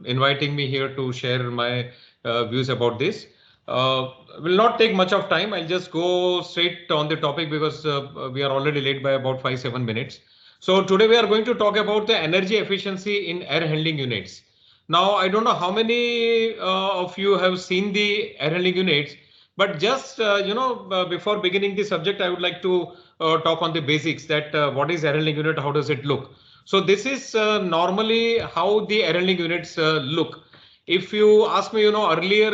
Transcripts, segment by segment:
inviting me here to share my views about this. Will not take much of time. I'll just go straight on the topic because we are already late by about 5-7 minutes. So today we are going to talk about the energy efficiency in air handling units. Now, I don't know how many of you have seen the air handling units, but just before beginning the subject, I would like to talk on the basics that what is air handling unit, how does it look? So this is normally how the air handling units look. If you ask me, earlier,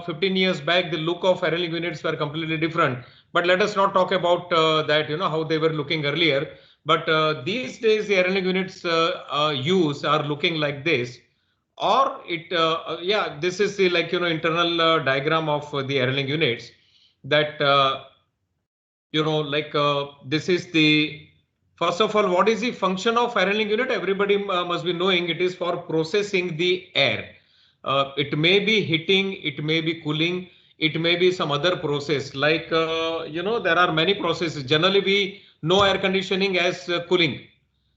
15 years back, the look of air handling units were completely different. But let us not talk about that, how they were looking earlier. But these days, the air handling units use are looking like this. Or this is the internal diagram of the air handling units that this is the first of all, what is the function of air handling unit? Everybody must be knowing it is for processing the air. It may be heating, it may be cooling, it may be some other process like there are many processes. Generally, we know air conditioning as cooling,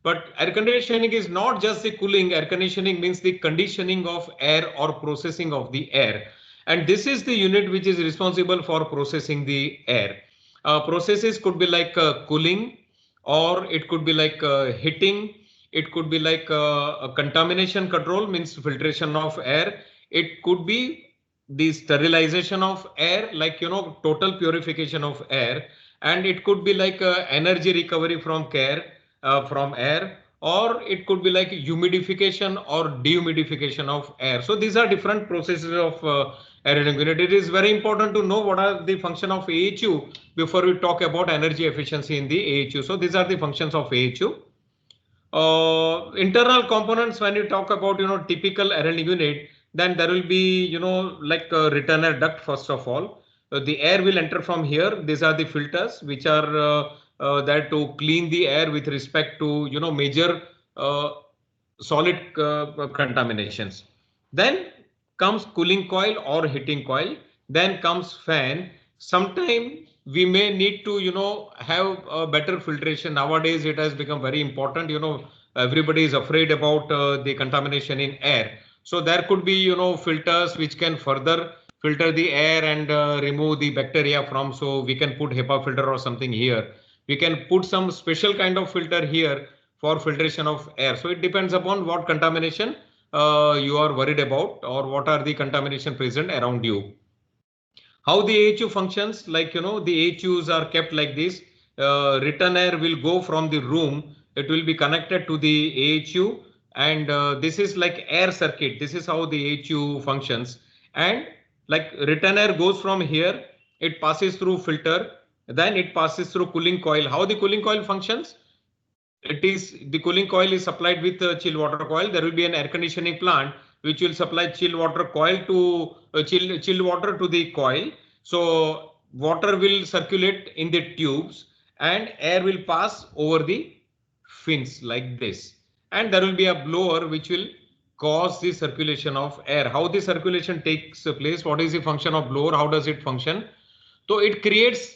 but air conditioning is not just the cooling. Air conditioning means the conditioning of air or processing of the air, and this is the unit which is responsible for processing the air. Processes could be like cooling, or it could be like heating. It could be like a contamination control, means filtration of air. It could be the sterilization of air, like total purification of air, and it could be like energy recovery from air, or it could be like humidification or dehumidification of air. So these are different processes of air handling unit. It is very important to know what are the function of AHU before we talk about energy efficiency in the AHU. So these are the functions of AHU. Internal components, when you talk about typical air handling unit, then there will be like a returner duct. First of all, the air will enter from here. These are the filters which are there to clean the air with respect to major solid contaminations. Then comes cooling coil or heating coil. Then comes fan. Sometime we may need to have a better filtration. Nowadays it has become very important. Everybody is afraid about the contamination in air. So there could be filters which can further filter the air and remove the bacteria from. So we can put HEPA filter or something here. We can put some special kind of filter here for filtration of air. So it depends upon what contamination you are worried about, or what are the contamination present around you. How the AHU functions, like the AHUs are kept like this. Return air will go from the room. It will be connected to the AHU, and this is like air circuit. This is how the AHU functions. And like return air goes from here, it passes through filter, then it passes through cooling coil. How the cooling coil functions? It is the cooling coil is supplied with a chill water coil. There will be an air conditioning plant which will supply chill water coil to chill water to the coil. So water will circulate in the tubes and air will pass over the fins like this. And there will be a blower which will cause the circulation of air. How the circulation takes place? What is the function of blower? How does it function? So it creates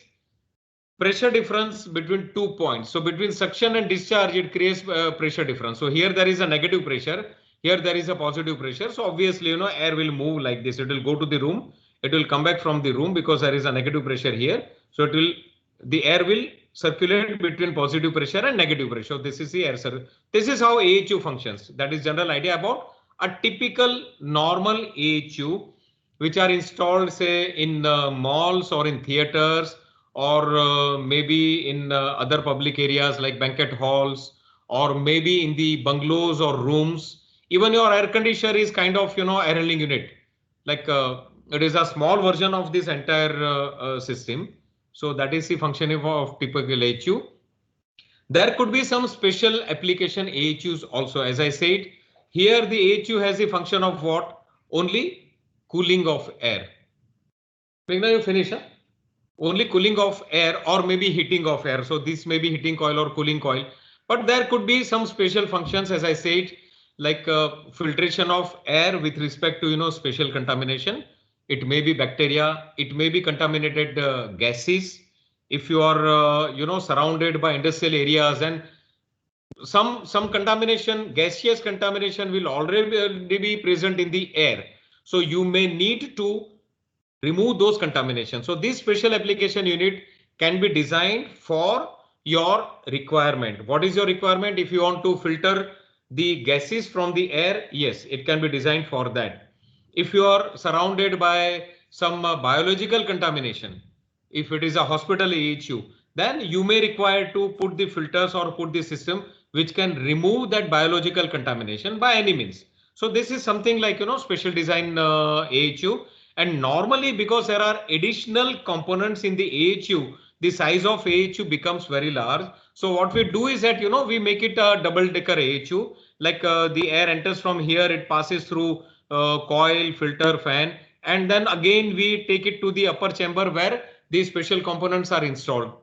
pressure difference between 2 points. So between suction and discharge, it creates pressure difference. So here there is a negative pressure. Here there is a positive pressure. So obviously, air will move like this. It will go to the room. It will come back from the room because there is a negative pressure here. So the air will circulate between positive pressure and negative pressure. This is the air circuit. This is how AHU functions. That is general idea about a typical normal AHU, which are installed say in malls or in theaters, or maybe in other public areas like banquet halls, or maybe in the bungalows or rooms. Even your air conditioner is kind of air handling unit, like it is a small version of this entire system. So that is the functioning of typical AHU. There could be some special application AHUs also. As I said, here the AHU has the function of what? Only cooling of air. Meghna, you finish, huh? Only cooling of air or maybe heating of air. So this may be heating coil or cooling coil, but there could be some special functions, as I said, like filtration of air with respect to special contamination. It may be bacteria, it may be contaminated gases. If you are surrounded by industrial areas, and some contamination, gaseous contamination will already be present in the air. So you may need to remove those contaminations. So this special application unit can be designed for your requirement. What is your requirement? If you want to filter the gases from the air, yes, it can be designed for that. If you are surrounded by some biological contamination, if it is a hospital AHU, then you may require to put the filters or put the system which can remove that biological contamination by any means. So this is something like, special design AHU. And normally, because there are additional components in the AHU, the size of AHU becomes very large. So what we do is that, we make it a double decker AHU, like the air enters from here, it passes through coil, filter, fan, and then again we take it to the upper chamber where these special components are installed.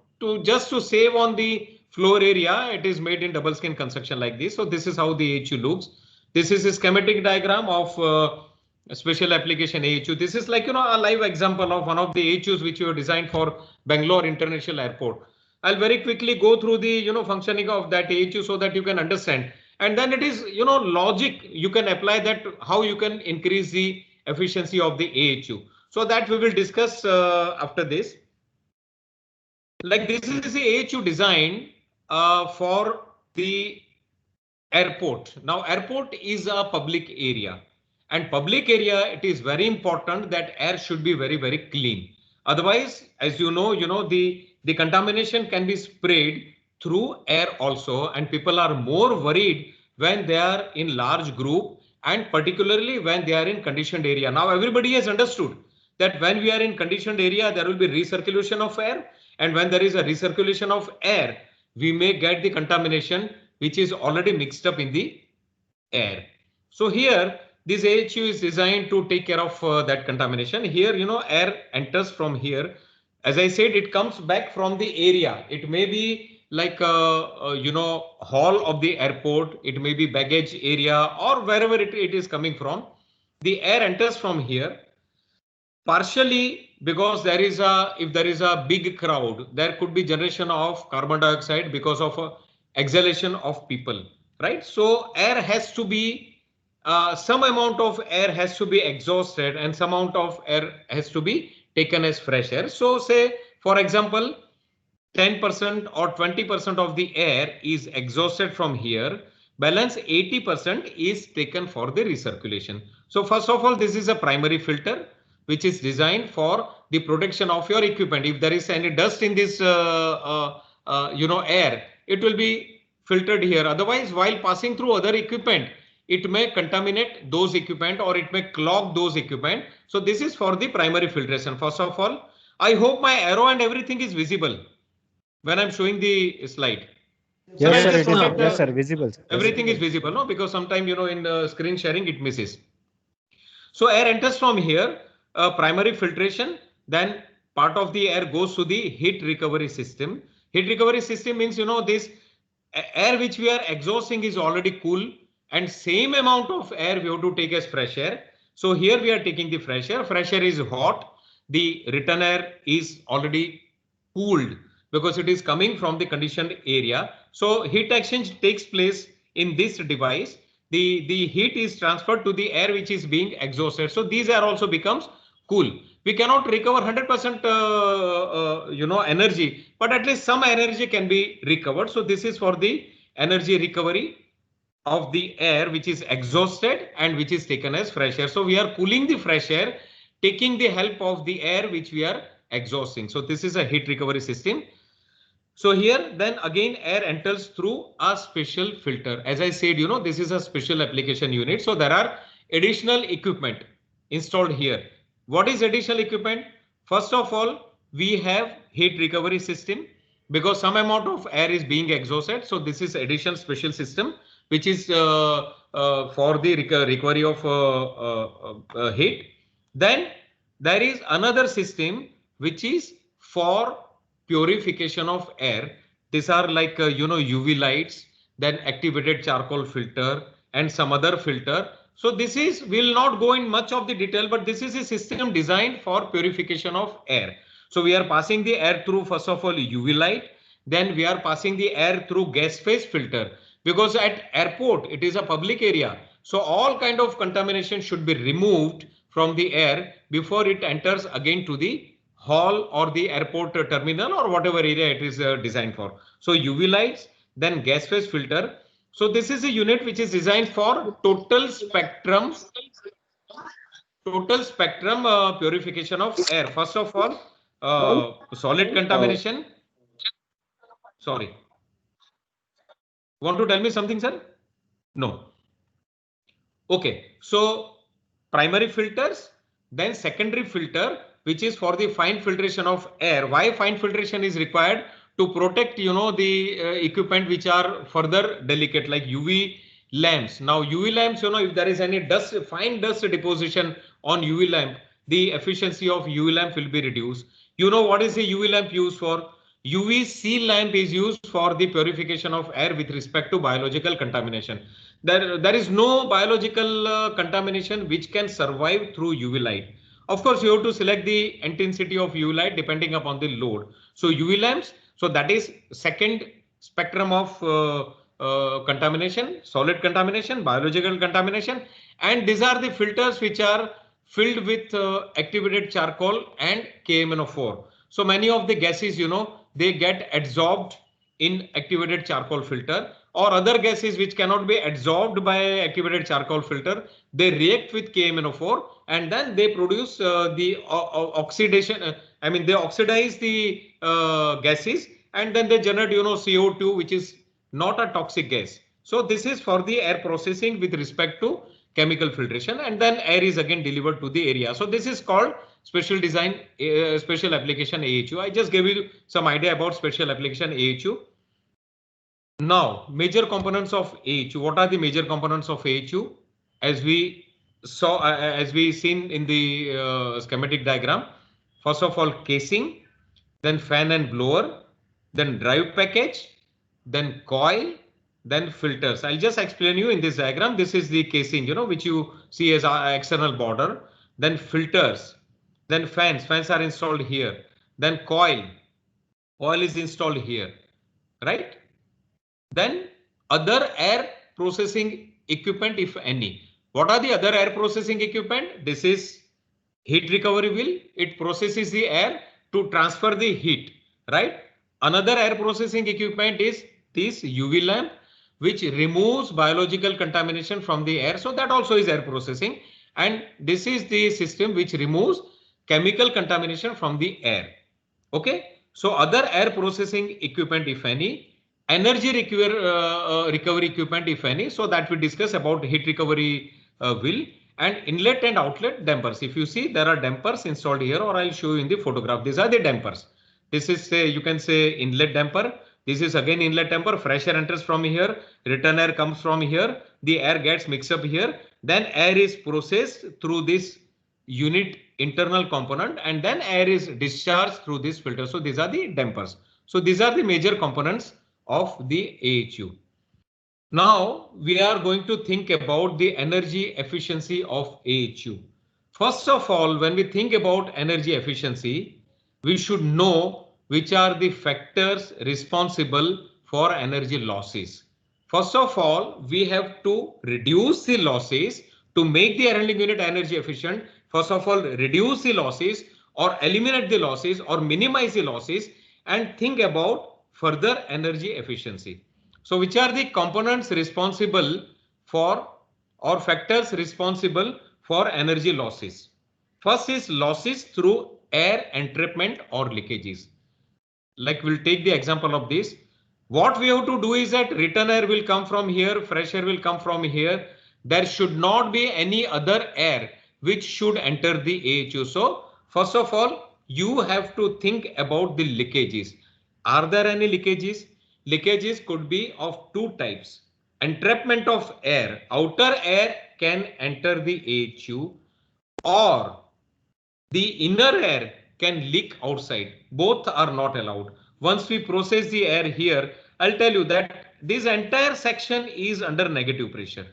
Just to save on the floor area, it is made in double skin construction like this. So this is how the AHU looks. This is a schematic diagram of a special application AHU. This is like, a live example of one of the AHUs which we have designed for Bangalore International Airport. I'll very quickly go through the, functioning of that AHU so that you can understand. And then it is, logic. You can apply that, how you can increase the efficiency of the AHU. So that we will discuss after this. Like this is the AHU design for the airport. Now airport is a public area, and public area, it is very important that air should be very, very clean. Otherwise, as you know, the contamination can be spread through air also, and people are more worried when they are in large group, and particularly when they are in conditioned area. Now everybody has understood that when we are in conditioned area, there will be recirculation of air, and when there is a recirculation of air, we may get the contamination which is already mixed up in the air. So here this AHU is designed to take care of that contamination. Here, air enters from here. As I said, it comes back from the area. It may be like hall of the airport. It may be baggage area or wherever it is coming from. The air enters from here. Partially because if there is a big crowd, there could be generation of carbon dioxide because of exhalation of people, right? So air has to be, some amount of air has to be exhausted and some amount of air has to be taken as fresh air. So say, for example, 10% or 20% of the air is exhausted from here. Balance 80% is taken for the recirculation. So first of all, this is a primary filter which is designed for the protection of your equipment. If there is any dust in this air, it will be filtered here. Otherwise, while passing through other equipment, it may contaminate those equipment or it may clog those equipment. So this is for the primary filtration. First of all, I hope my arrow and everything is visible when I'm showing the slide. Yes, sir, it is. Yes, sir, visible. Everything is visible, no? Because sometimes, in screen sharing, it misses. So air enters from here, primary filtration, then part of the air goes to the heat recovery system. Heat recovery system means, this air which we are exhausting is already cool, and same amount of air we have to take as fresh air. So here we are taking the fresh air. Fresh air is hot. The return air is already cooled because it is coming from the conditioned area. So heat exchange takes place in this device. The heat is transferred to the air which is being exhausted. So these air also becomes cool. We cannot recover 100% energy, but at least some energy can be recovered. So this is for the energy recovery of the air which is exhausted and which is taken as fresh air. So we are cooling the fresh air, taking the help of the air which we are exhausting. So this is a heat recovery system. So here then again air enters through a special filter. As I said, this is a special application unit. So there are additional equipment installed here. What is additional equipment? First of all, we have heat recovery system because some amount of air is being exhausted. So this is additional special system which is for the recovery of heat. Then there is another system which is for purification of air. These are like UV lights, then activated charcoal filter and some other filter. So this is, will not go in much of the detail, but this is a system designed for purification of air. So we are passing the air through first of all UV light, then we are passing the air through gas phase filter. because at airport, it is a public area. So all kind of contamination should be removed from the air before it enters again to the hall or the airport terminal or whatever area it is designed for. So UV lights, then gas phase filter. So this is a unit which is designed for total spectrum purification of air. First of all, solid contamination. Sorry. Want to tell me something, sir? No. Okay. So primary filters, then secondary filter, which is for the fine filtration of air. Why fine filtration is required? To protect, the equipment which are further delicate, like UV lamps. Now UV lamps, if there is any dust, fine dust deposition on UV lamp, the efficiency of UV lamp will be reduced. You know what is the UV lamp used for? UVC lamp is used for the purification of air with respect to biological contamination. There is no biological contamination which can survive through UV light. Of course, you have to select the intensity of UV light depending upon the load. So UV lamps, so that is second spectrum of contamination, solid contamination, biological contamination, and these are the filters which are filled with activated charcoal and KMNO4. So many of the gases, they get absorbed in activated charcoal filter, or other gases which cannot be absorbed by activated charcoal filter. They react with KMNO4 and then they produce the oxidation. They oxidize the gases and then they generate, CO2, which is not a toxic gas. So this is for the air processing with respect to chemical filtration, and then air is again delivered to the area. So this is called special design, special application AHU. I just gave you some idea about special application AHU. Now, major components of AHU. What are the major components of AHU? As we saw, as we seen in the schematic diagram, first of all, casing, then fan and blower, then drive package, then coil, then filters. I'll just explain you in this diagram. This is the casing, which you see as our external border, then filters, then fans are installed here, then coil is installed here, right? Then other air processing equipment, if any. What are the other air processing equipment? This is heat recovery wheel. It processes the air to transfer the heat, right? Another air processing equipment is this UV lamp, which removes biological contamination from the air. So that also is air processing. And this is the system which removes chemical contamination from the air. Okay. So other air processing equipment, if any, energy recovery equipment, if any. So that we discuss about heat recovery wheel, and inlet and outlet dampers. If you see, there are dampers installed here, or I'll show you in the photograph. These are the dampers. This is, you can say, inlet damper. This is again inlet damper. Fresh air enters from here. Return air comes from here. The air gets mixed up here. Then air is processed through this unit internal component, and then air is discharged through this filter. So these are the dampers. So these are the major components of the AHU. Now we are going to think about the energy efficiency of AHU. First of all, when we think about energy efficiency, we should know which are the factors responsible for energy losses. First of all, we have to reduce the losses to make the air handling unit energy efficient. First of all, reduce the losses or eliminate the losses or minimize the losses, and think about further energy efficiency. So which are the components responsible for, or factors responsible for energy losses? First is losses through air entrapment or leakages. Like we'll take the example of this. What we have to do is that return air will come from here, fresh air will come from here. There should not be any other air which should enter the AHU. So first of all, you have to think about the leakages. Are there any leakages? Leakages could be of two types. Entrapment of air. Outer air can enter the AHU, or the inner air can leak outside. Both are not allowed. Once we process the air here, I'll tell you that this entire section is under negative pressure,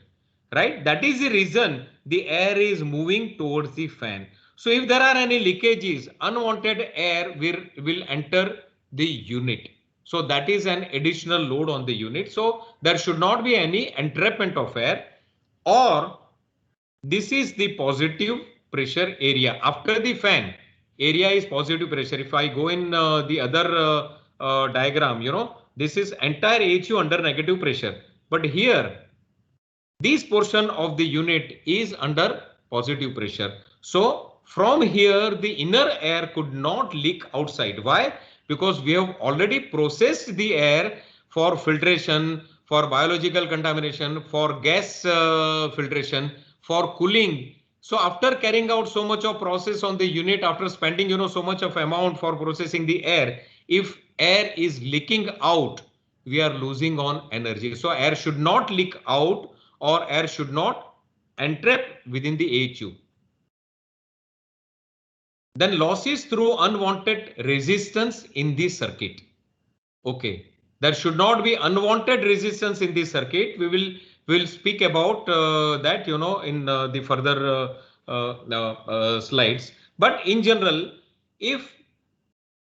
right? That is the reason the air is moving towards the fan. So if there are any leakages, unwanted air will enter the unit. So that is an additional load on the unit. So there should not be any entrapment of air, or this is the positive pressure area. After the fan, area is positive pressure. If I go in the other diagram, this is entire AHU under negative pressure. But here, this portion of the unit is under positive pressure. So from here, the inner air could not leak outside. Why? Because we have already processed the air for filtration, for biological contamination, for gas filtration, for cooling. So after carrying out so much of process on the unit, after spending so much of amount for processing the air, if air is leaking out, we are losing on energy. So air should not leak out, or air should not entrap within the AHU. Then losses through unwanted resistance in the circuit. Okay, there should not be unwanted resistance in the circuit. Will speak about that in the further slides. But in general, if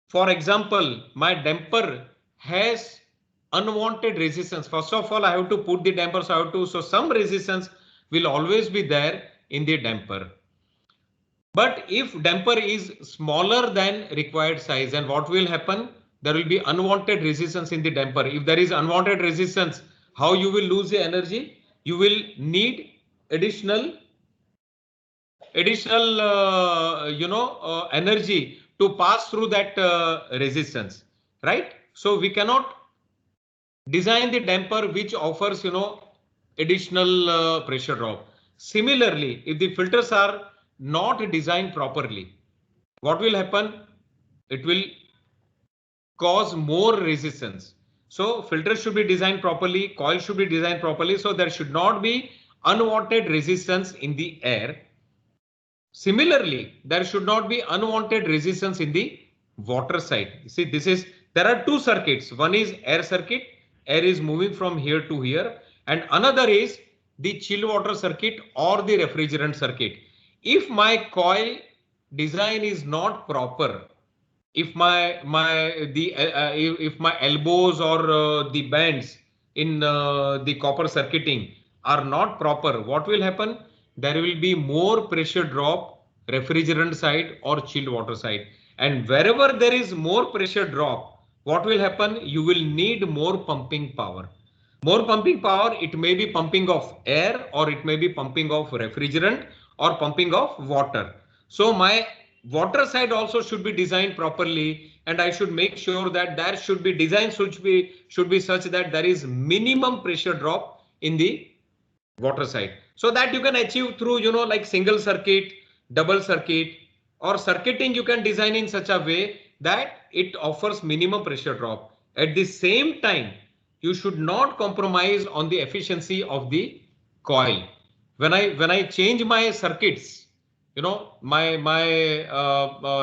for example my damper has unwanted resistance, first of all I have to put the damper, so some resistance will always be there in the damper. But if damper is smaller than required size, and what will happen? There will be unwanted resistance in the damper. If there is unwanted resistance, how you will lose the energy? You will need additional energy to pass through that resistance, right? So we cannot design the damper which offers additional pressure drop. Similarly, if the filters are not designed properly, what will happen? It will cause more resistance. So filters should be designed properly, coil should be designed properly, so there should not be unwanted resistance in the air. Similarly, there should not be unwanted resistance in the water side. See, there are two circuits. One is air circuit, air is moving from here to here, and another is the chill water circuit or the refrigerant circuit. If my coil design is not proper, if my elbows or the bands in the copper circuiting are not proper, what will happen? There will be more pressure drop refrigerant side or chilled water side. And wherever there is more pressure drop, what will happen? You will need more pumping power. More pumping power, it may be pumping of air, or it may be pumping of refrigerant, or pumping of water. So my water side also should be designed properly, and I should make sure that there should be design should be such that there is minimum pressure drop in the water side, so that you can achieve through like single circuit, double circuit, or circuiting you can design in such a way that it offers minimum pressure drop. At the same time, you should not compromise on the efficiency of the coil. When I change my circuits, my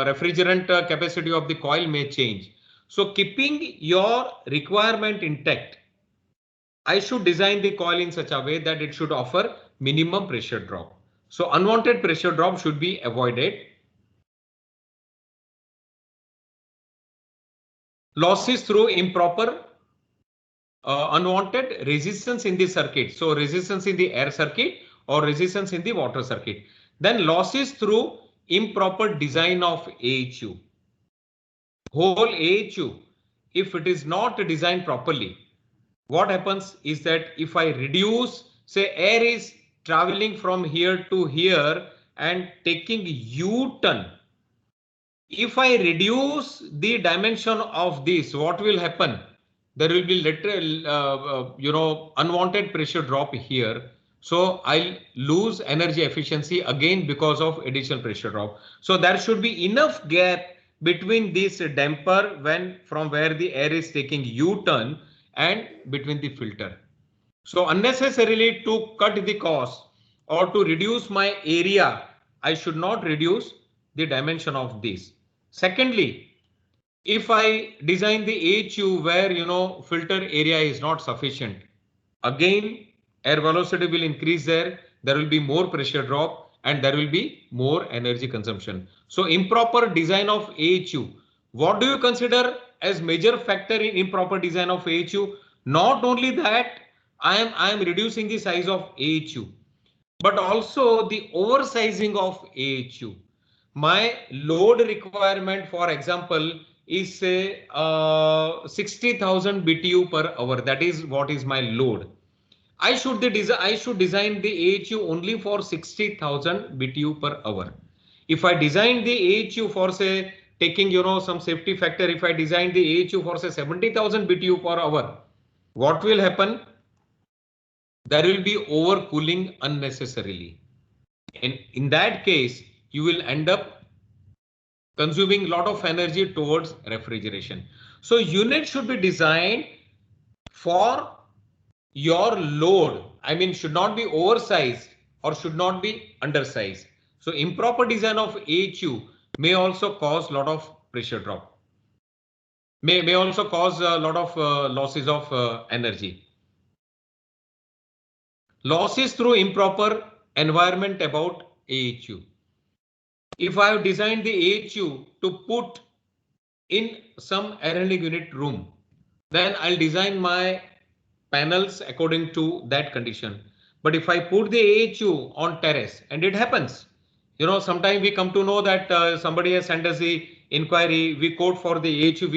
refrigerant capacity of the coil may change. So keeping your requirement intact, I should design the coil in such a way that it should offer minimum pressure drop. So unwanted pressure drop should be avoided. Losses through improper unwanted resistance in the circuit. So resistance in the air circuit or resistance in the water circuit. Then losses through improper design of AHU. Whole AHU, if it is not designed properly, what happens is that if I reduce, say air is traveling from here to here and taking U-turn. If I reduce the dimension of this, what will happen? There will be literal, unwanted pressure drop here. So I'll lose energy efficiency again because of additional pressure drop. So there should be enough gap between this damper from where the air is taking U-turn and between the filter. So unnecessarily to cut the cost or to reduce my area, I should not reduce the dimension of this. Secondly, if I design the AHU where filter area is not sufficient, again air velocity will increase there will be more pressure drop, and there will be more energy consumption. So improper design of AHU. What do you consider as major factor in improper design of AHU. Not only that, I am reducing the size of AHU, but also the oversizing of AHU. My load requirement, for example, is say 60,000 BTU per hour. That is what is my load. I should design the AHU only for 60,000 BTU per hour. If I design the AHU for say taking some safety factor, if I design the AHU for say 70,000 BTU per hour, what will happen? There will be overcooling unnecessarily. And in that case, you will end up consuming a lot of energy towards refrigeration. So unit should be designed for your load. I mean, should not be oversized or should not be undersized. So improper design of AHU may also cause a lot of pressure drop. May also cause a lot of losses of energy. Losses through improper environment about AHU. If I have designed the AHU to put in some air handling unit room, then I'll design my panels according to that condition. But if I put the AHU on terrace, and it happens, sometimes we come to know that somebody has sent us the inquiry, we quote for the AHU,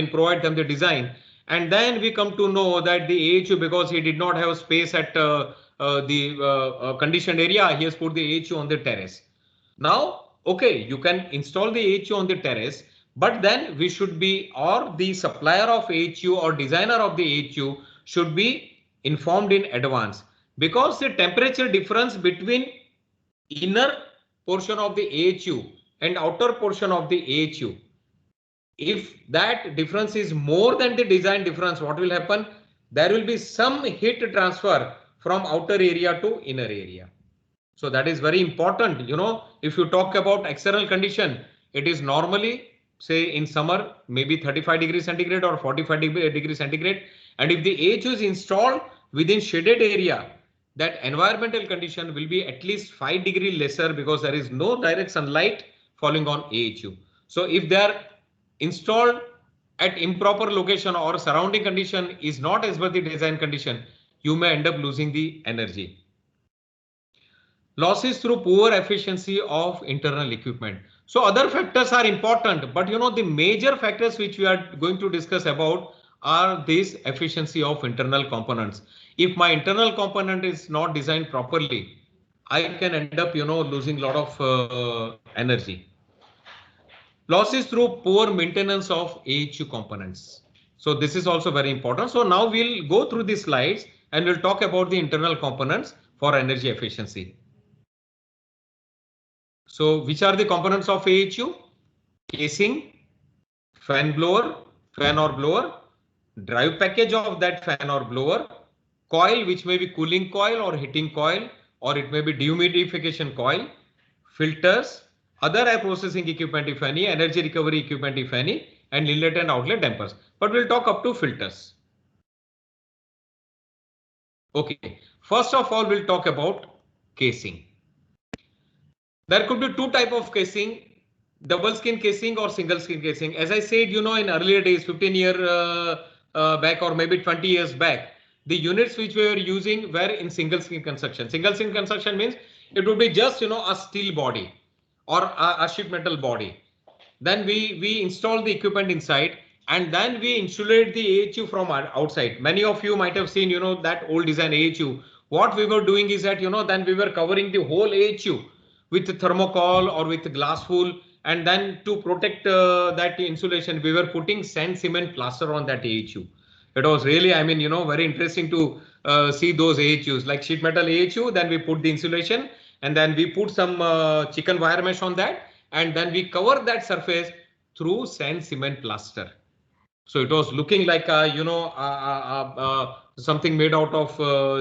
provide them the design, and then we come to know that the AHU, because he did not have space at the conditioned area, he has put the AHU on the terrace. Now, okay, you can install the AHU on the terrace, but then we should be, or the supplier of AHU or designer of the AHU should be informed in advance, because the temperature difference between inner portion of the AHU and outer portion of the AHU, if that difference is more than the design difference, what will happen? There will be some heat transfer from outer area to inner area. So that is very important. If you talk about external condition, it is normally say in summer, maybe 35 degrees centigrade or 45 degrees centigrade. And if the AHU is installed within shaded area, that environmental condition will be at least 5 degrees lesser, because there is no direct sunlight falling on AHU. So if they are installed at improper location or surrounding condition is not as per the design condition, you may end up losing the energy. Losses through poor efficiency of internal equipment. So other factors are important, but the major factors which we are going to discuss about are this efficiency of internal components. If my internal component is not designed properly, I can end up losing a lot of energy. Losses through poor maintenance of AHU components. So this is also very important. So now we'll go through the slides and we'll talk about the internal components for energy efficiency. So which are the components of AHU? Casing, fan blower, fan or blower, drive package of that fan or blower, coil, which may be cooling coil or heating coil, or it may be dehumidification coil, filters, other air processing equipment if any, energy recovery equipment if any, and inlet and outlet dampers. But we'll talk up to filters. Okay, first of all, we'll talk about casing. There could be two types of casing, double skin casing or single skin casing. As I said, in earlier days, 15 years back or maybe 20 years back, the units which we were using were in single skin construction. Single skin construction means it would be just, a steel body or a sheet metal body. Then we install the equipment inside, and then we insulate the AHU from outside. Many of you might have seen, that old design AHU. What we were doing is that, then we were covering the whole AHU with thermocol or with glass wool, and then to protect that insulation, we were putting sand cement plaster on that AHU. It was really, very interesting to see those AHUs, like sheet metal AHU. Then we put the insulation, and then we put some chicken wire mesh on that, and then we cover that surface through sand cement plaster. So it was looking like something made out of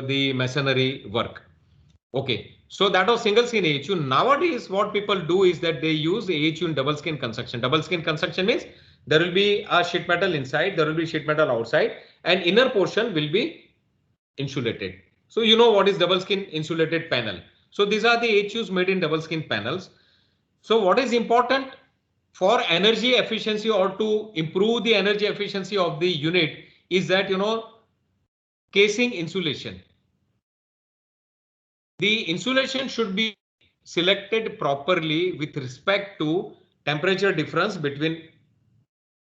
the masonry work. Okay, so that was single skin AHU. Nowadays, what people do is that they use AHU in double skin construction. Double skin construction means there will be a sheet metal inside, there will be sheet metal outside, and inner portion will be insulated. So what is double skin insulated panel? So these are the AHUs made in double skin panels. So what is important? for energy efficiency or to improve the energy efficiency of the unit is that, casing insulation. The insulation should be selected properly with respect to temperature difference between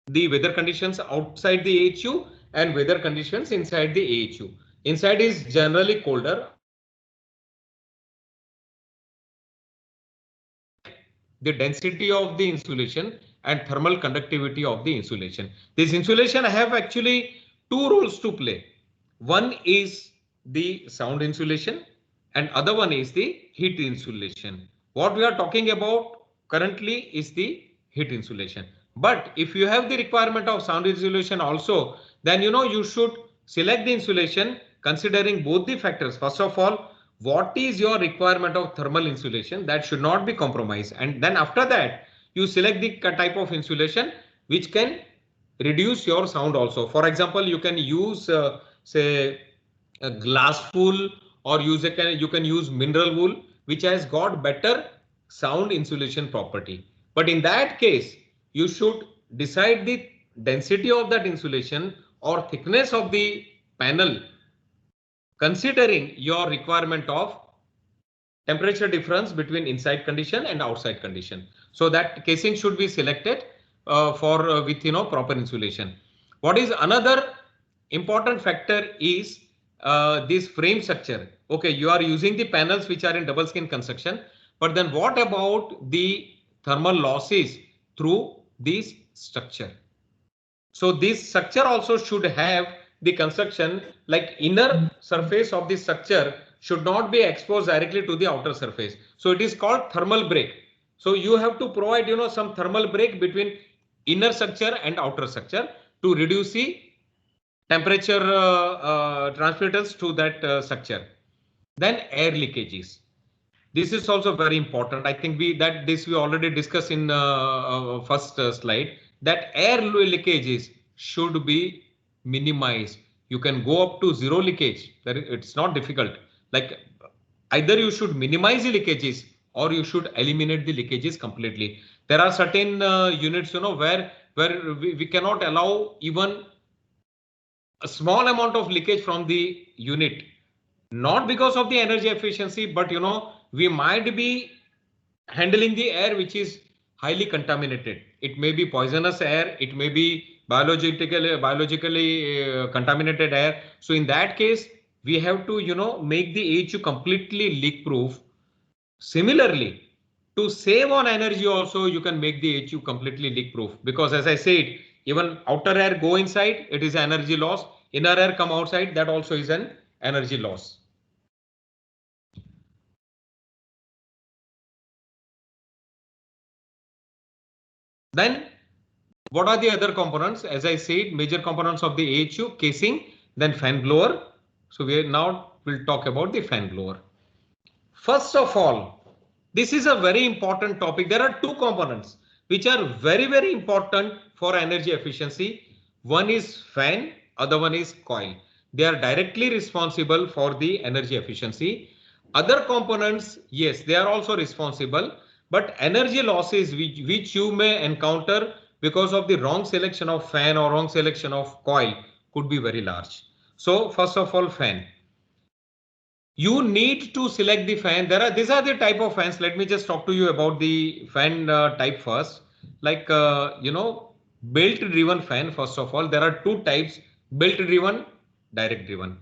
the weather conditions outside the AHU and weather conditions inside the AHU. Inside is generally colder. The density of the insulation and thermal conductivity of the insulation. This insulation have actually two roles to play. One is the sound insulation and other one is the heat insulation. What we are talking about currently is the heat insulation. But if you have the requirement of sound insulation also, then you should select the insulation considering both the factors. First of all, what is your requirement of thermal insulation? That should not be compromised. And then after that, you select the type of insulation which can reduce your sound also. For example, you can use say a glass wool, or you can use mineral wool which has got better sound insulation property. But in that case, you should decide the density of that insulation or thickness of the panel considering your requirement of temperature difference between inside condition and outside condition. So that casing should be selected for with proper insulation. What is another important factor is this frame structure. Okay, you are using the panels which are in double skin construction, but then what about the thermal losses through this structure? So this structure also should have the construction, like inner surface of the structure should not be exposed directly to the outer surface. So it is called thermal break. So you have to provide some thermal break between inner structure and outer structure to reduce the temperature transmittance to that structure. Then air leakages. This is also very important. I think we already discussed in first slide, that air leakages should be minimized. You can go up to zero leakage. It's not difficult. Like either you should minimize the leakages or you should eliminate the leakages completely. There are certain units, where we cannot allow even a small amount of leakage from the unit, not because of the energy efficiency, but we might be handling the air which is highly contaminated. It may be poisonous air, it may be biologically contaminated air. So in that case, we have to make the AHU completely leak proof. Similarly, to save on energy also, you can make the AHU completely leak proof, because as I said, even outer air go inside, it is energy loss. Inner air come outside, that also is an energy loss. Then what are the other components? As I said, major components of the AHU: casing, then fan blower. So we'll talk about the fan blower. First of all, this is a very important topic. There are two components which are very, very important for energy efficiency. One is fan, other one is coil. They are directly responsible for the energy efficiency. Other components, yes, they are also responsible, but energy losses which you may encounter because of the wrong selection of fan or wrong selection of coil could be very large. So first of all, fan. You need to select the fan. These are the type of fans. Let me just talk to you about the fan type first. Like belt driven fan. First of all, there are two types: belt driven, direct driven.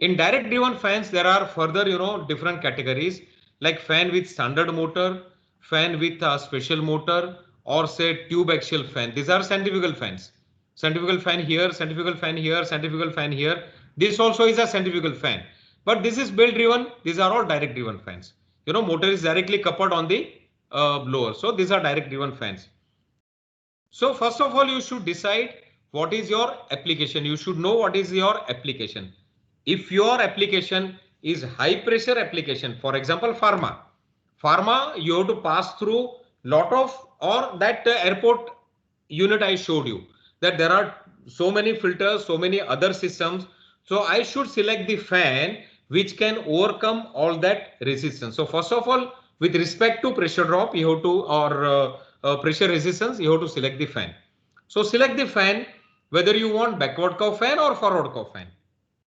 In direct driven fans, there are further different categories, like fan with standard motor, fan with a special motor, or say tube axial fan. These are centrifugal fans. Centrifugal fan here, centrifugal fan here, centrifugal fan here. This also is a centrifugal fan. But this is belt driven. These are all direct driven fans. Motor is directly coupled on the blower. So these are direct driven fans. So first of all, you should decide what is your application. You should know what is your application. If your application is high pressure application, for example, pharma, you have to pass through lot of, or that airport unit I showed you, that there are so many filters, so many other systems. So I should select the fan which can overcome all that resistance. So first of all, with respect to pressure drop, you have to, or pressure resistance, you have to select the fan. So select the fan, whether you want backward curve fan or forward curve fan,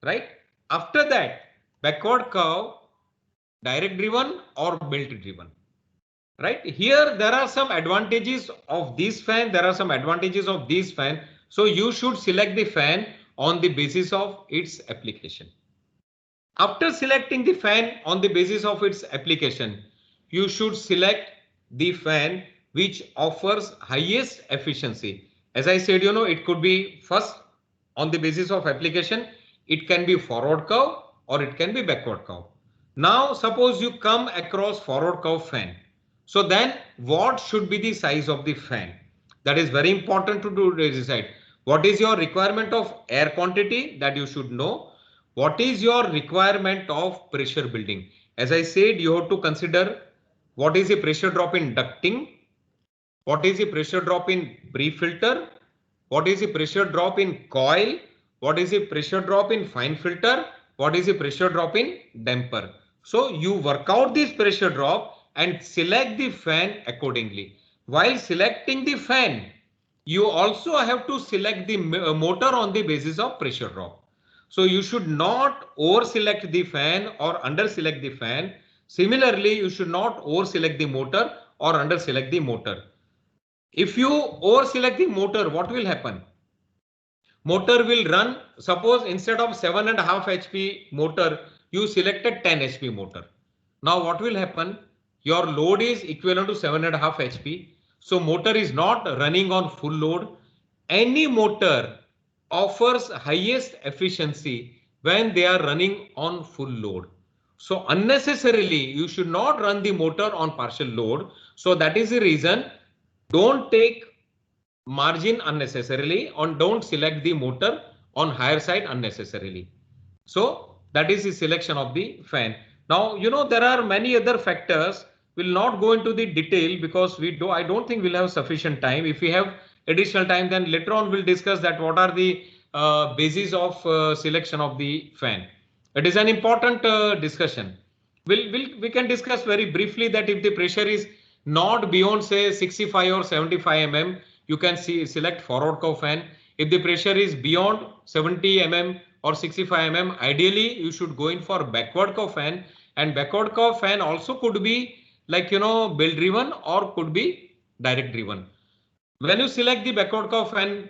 right? After that, backward curve, direct driven or belt driven, right? Here there are some advantages of this fan, there are some advantages of this fan. So you should select the fan on the basis of its application. After selecting the fan on the basis of its application, you should select the fan which offers highest efficiency. As I said, it could be first on the basis of application, it can be forward curve or it can be backward curve. Now, suppose you come across forward curve fan. So then what should be the size of the fan? That is very important to decide. What is your requirement of air quantity that you should know? What is your requirement of pressure building? As I said, you have to consider what is the pressure drop in ducting, what is the pressure drop in pre-filter, what is the pressure drop in coil, what is the pressure drop in fine filter, what is the pressure drop in damper. So you work out this pressure drop and select the fan accordingly. While selecting the fan, you also have to select the motor on the basis of pressure drop. So you should not over select the fan or under select the fan. Similarly, you should not over select the motor or under select the motor. If you over select the motor, what will happen? Motor will run, suppose instead of 7.5 HP motor, you selected 10 HP motor. Now what will happen? Your load is equivalent to 7.5 HP. So motor is not running on full load. Any motor offers highest efficiency when they are running on full load. So unnecessarily, you should not run the motor on partial load. So that is the reason, don't take margin unnecessarily and don't select the motor on higher side unnecessarily. So that is the selection of the fan. Now, there are many other factors. We'll not go into the detail because I don't think we'll have sufficient time. If we have additional time, then later on we'll discuss that what are the basis of selection of the fan. It is an important discussion. We can discuss very briefly that if the pressure is not beyond say 65 or 75 mm, you can select forward curve fan. If the pressure is beyond 70 mm or 65 mm, ideally you should go in for backward curve fan, and backward curve fan also could be like belt driven or could be direct driven. When you select the backward curve fan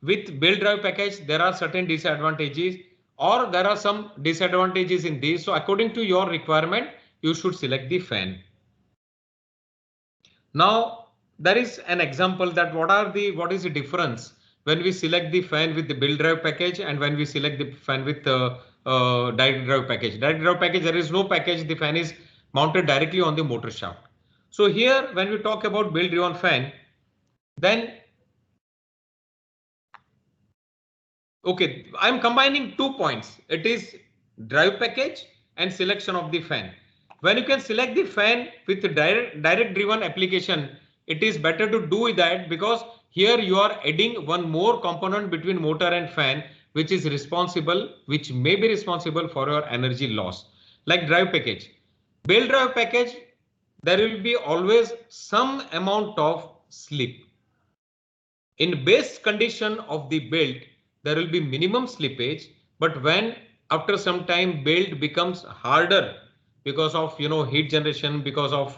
with belt drive package, there are certain disadvantages or there are some disadvantages in this. So according to your requirement, you should select the fan. Now there is an example that what is the difference when we select the fan with the belt drive package and when we select the fan with direct drive package. Direct drive package, there is no package, the fan is mounted directly on the motor shaft. So here when we talk about belt driven fan, then okay, I'm combining 2 points. It is drive package and selection of the fan. When you can select the fan with the direct driven application, it is better to do that because here you are adding one more component between motor and fan, which may be responsible for your energy loss. Like drive package, belt drive package, there will be always some amount of slip. In base condition of the belt, there will be minimum slippage, but when after some time belt becomes harder because of heat generation, because of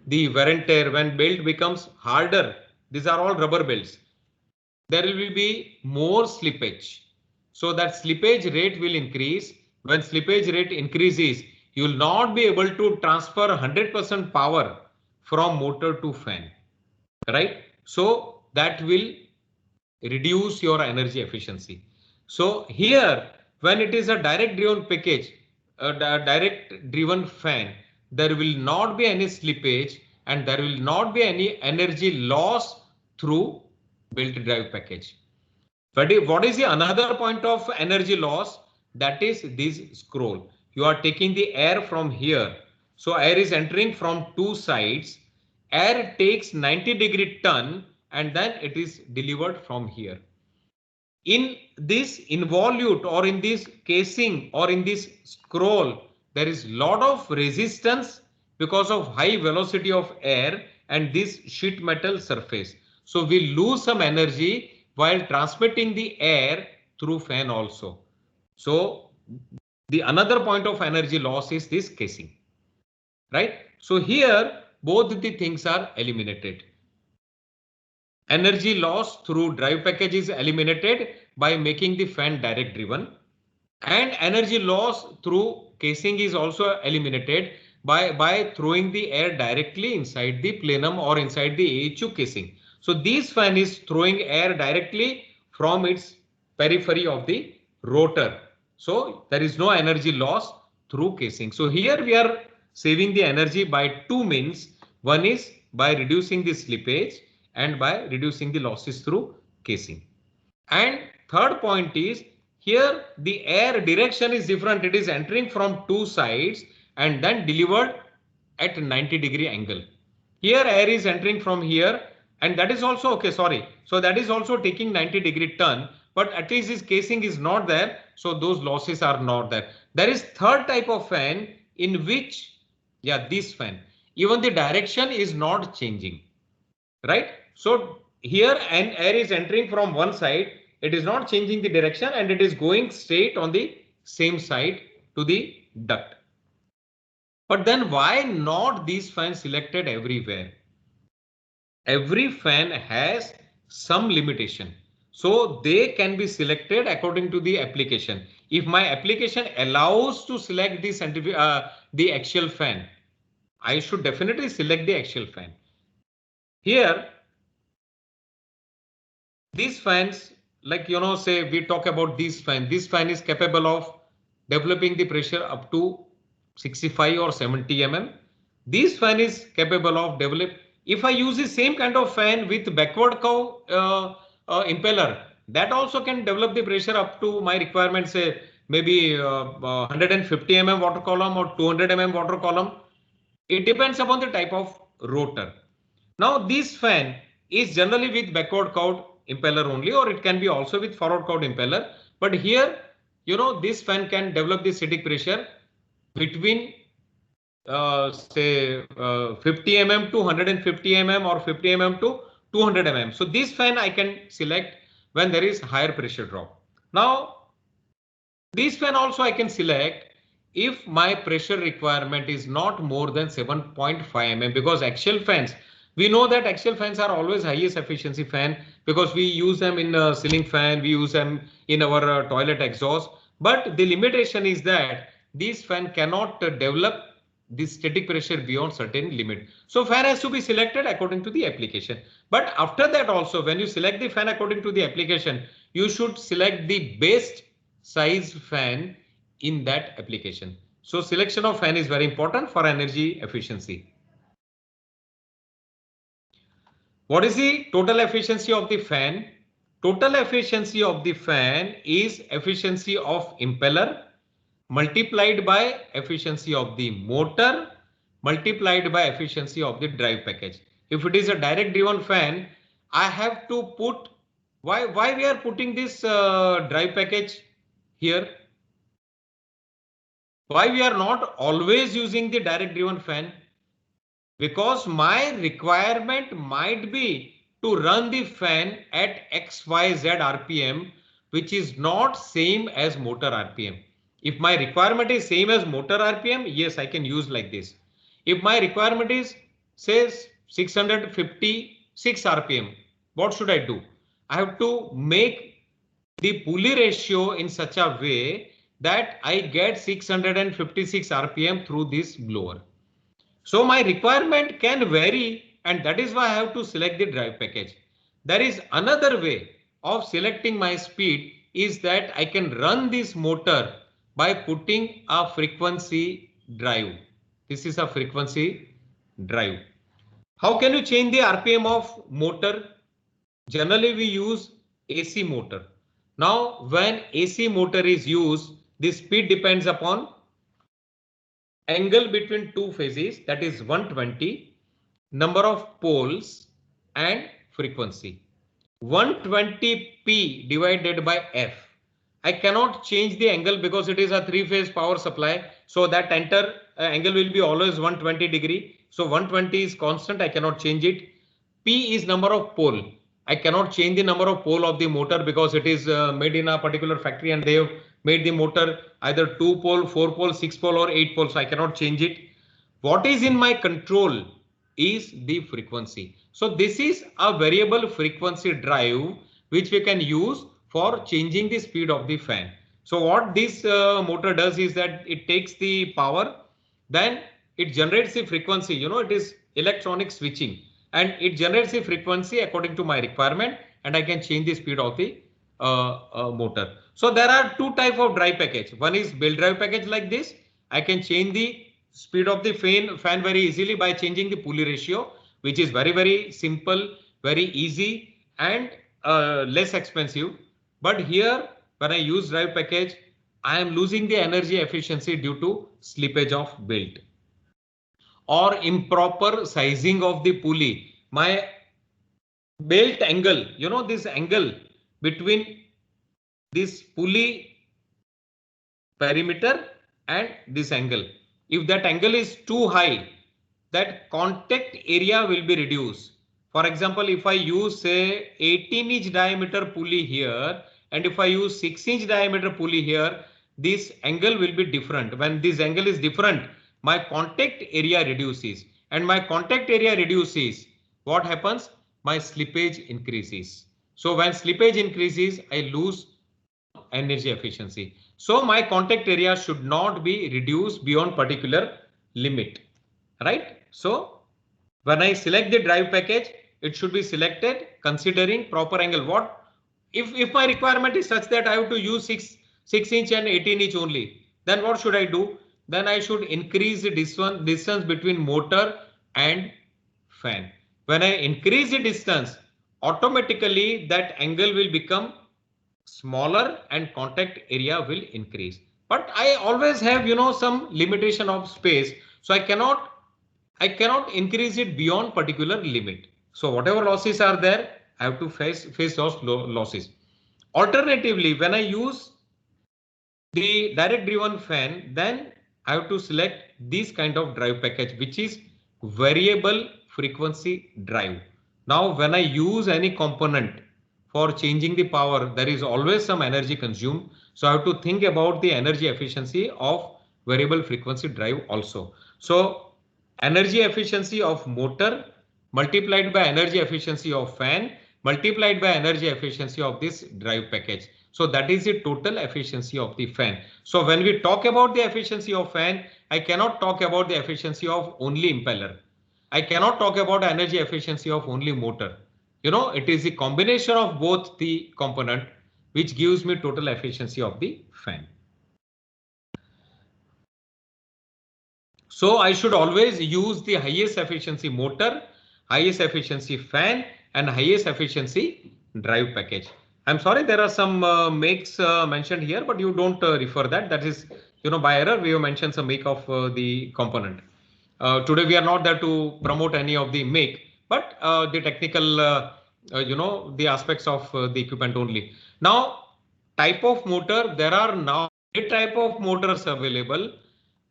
the wear and tear, when belt becomes harder, these are all rubber belts, there will be more slippage. So that slippage rate will increase. When slippage rate increases, you will not be able to transfer 100% power from motor to fan, right? So that will reduce your energy efficiency. So here, when it is a direct driven package, a direct driven fan, there will not be any slippage and there will not be any energy loss through belt drive package. But what is the another point of energy loss? That is this scroll. You are taking the air from here. So air is entering from two sides. Air takes 90-degree turn and then it is delivered from here. In this involute or in this casing or in this scroll, there is lot of resistance because of high velocity of air and this sheet metal surface. So we lose some energy while transmitting the air through fan also. So the another point of energy loss is this casing, right? So here both the things are eliminated. Energy loss through drive package is eliminated by making the fan direct driven, and energy loss through casing is also eliminated by throwing the air directly inside the plenum or inside the AHU casing. So this fan is throwing air directly from its periphery of the rotor. So there is no energy loss through casing. So here we are saving the energy by two means. One is by reducing the slippage and by reducing the losses through casing. And third point is here the air direction is different. It is entering from two sides and then delivered at 90-degree angle. Here air is entering from here, and that is also okay. Sorry. So that is also taking 90-degree turn, but at least this casing is not there. So those losses are not there. There is third type of fan in which, yeah, this fan, even the direction is not changing, right? So here an air is entering from one side. It is not changing the direction and it is going straight on the same side to the duct. But then why not these fans selected everywhere? Every fan has some limitation. So they can be selected according to the application. If my application allows to select the axial fan, I should definitely select the axial fan. Here, these fans, like, say we talk about this fan is capable of developing the pressure up to 65 or 70 mm. This fan is capable of if I use the same kind of fan with backward curve impeller, that also can develop the pressure up to my requirement, say maybe 150 mm water column or 200 mm water column. It depends upon the type of rotor. Now this fan is generally with backward curved impeller only, or it can be also with forward curved impeller. But here, this fan can develop the static pressure between say 50 mm to 150 mm or 50 mm to 200 mm. So this fan I can select when there is higher pressure drop. Now this fan also I can select if my pressure requirement is not more than 7.5 mm, because axial fans, we know that axial fans are always highest efficiency fan because we use them in a ceiling fan, we use them in our toilet exhaust. But the limitation is that this fan cannot develop the static pressure beyond certain limit. So fan has to be selected according to the application. But after that also, when you select the fan according to the application, you should select the best size fan in that application. So selection of fan is very important for energy efficiency. What is the total efficiency of the fan? Total efficiency of the fan is efficiency of impeller multiplied by efficiency of the motor multiplied by efficiency of the drive package. If it is a direct driven fan, I have to put, why we are putting this drive package here? Why we are not always using the direct driven fan? Because my requirement might be to run the fan at XYZ RPM, which is not same as motor RPM. If my requirement is same as motor RPM, yes, I can use like this. If my requirement is, says 656 RPM, what should I do? I have to make the pulley ratio in such a way that I get 656 RPM through this blower. So my requirement can vary, and that is why I have to select the drive package. There is another way of selecting my speed is that I can run this motor by putting a frequency drive. This is a frequency drive. How can you change the RPM of motor? Generally we use AC motor. Now when AC motor is used, the speed depends upon angle between two phases, that is 120, number of poles and frequency. 120p divided by F. I cannot change the angle because it is a three-phase power supply. So that angle will be always 120 degree. So 120 is constant. I cannot change it. P is number of pole. I cannot change the number of pole of the motor because it is made in a particular factory and they have made the motor either 2 pole, 4 pole, 6 pole or 8 pole. So I cannot change it. What is in my control is the frequency. So this is a variable frequency drive which we can use for changing the speed of the fan. So what this motor does is that it takes the power, then it generates the frequency. You know, it is electronic switching and it generates the frequency according to my requirement and I can change the speed of the motor. So there are two types of drive package. One is belt drive package like this. I can change the speed of the fan very easily by changing the pulley ratio, which is very simple, very easy and less expensive. But here when I use drive package, I am losing the energy efficiency due to slippage of belt or improper sizing of the pulley. My belt angle, you know, this angle between this pulley perimeter and this angle. If that angle is too high, that contact area will be reduced. For example, if I use say 18-inch diameter pulley here and if I use 6-inch diameter pulley here, this angle will be different. When this angle is different, my contact area reduces and my contact area reduces. What happens? My slippage increases. So when slippage increases, I lose energy efficiency. So my contact area should not be reduced beyond particular limit, right? So when I select the drive package, it should be selected considering proper angle. What if my requirement is such that I have to use 6-inch and 18-inch only, then what should I do? Then I should increase the distance between motor and fan. When I increase the distance, automatically that angle will become smaller and contact area will increase. But I always have, you know, some limitation of space. So I cannot increase it beyond particular limit. So whatever losses are there, I have to face those losses. Alternatively, when I use the direct driven fan, then I have to select this kind of drive package, which is variable frequency drive. Now, when I use any component for changing the power, there is always some energy consumed. So I have to think about the energy efficiency of variable frequency drive also. So energy efficiency of motor multiplied by energy efficiency of fan multiplied by energy efficiency of this drive package. So that is the total efficiency of the fan. So when we talk about the efficiency of fan, I cannot talk about the efficiency of only impeller. I cannot talk about energy efficiency of only motor. You know, it is the combination of both the component which gives me total efficiency of the fan. So I should always use the highest efficiency motor, highest efficiency fan and highest efficiency drive package. I'm sorry, there are some makes mentioned here, but you don't refer that. That is, you know, by error, we have mentioned some make of the component. Today, we are not there to promote any of the make, but the technical, you know, the aspects of the equipment only. Now, type of motor, there are now many type of motors available.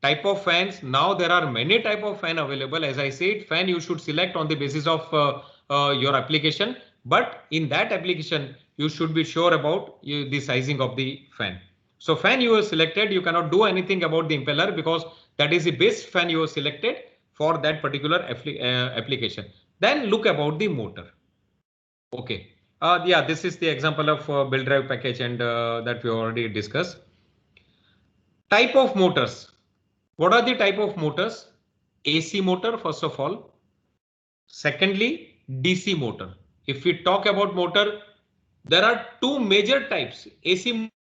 Type of fans, now there are many type of fan available. As I said, fan you should select on the basis of your application, but in that application you should be sure about the sizing of the fan. So fan you have selected, you cannot do anything about the impeller because that is the best fan you have selected for that particular application. Then look about the motor. Okay, yeah, this is the example of belt drive package and that we already discussed. Type of motors. What are the type of motors? AC motor, first of all. Secondly, DC motor. If we talk about motor, there are two major types. AC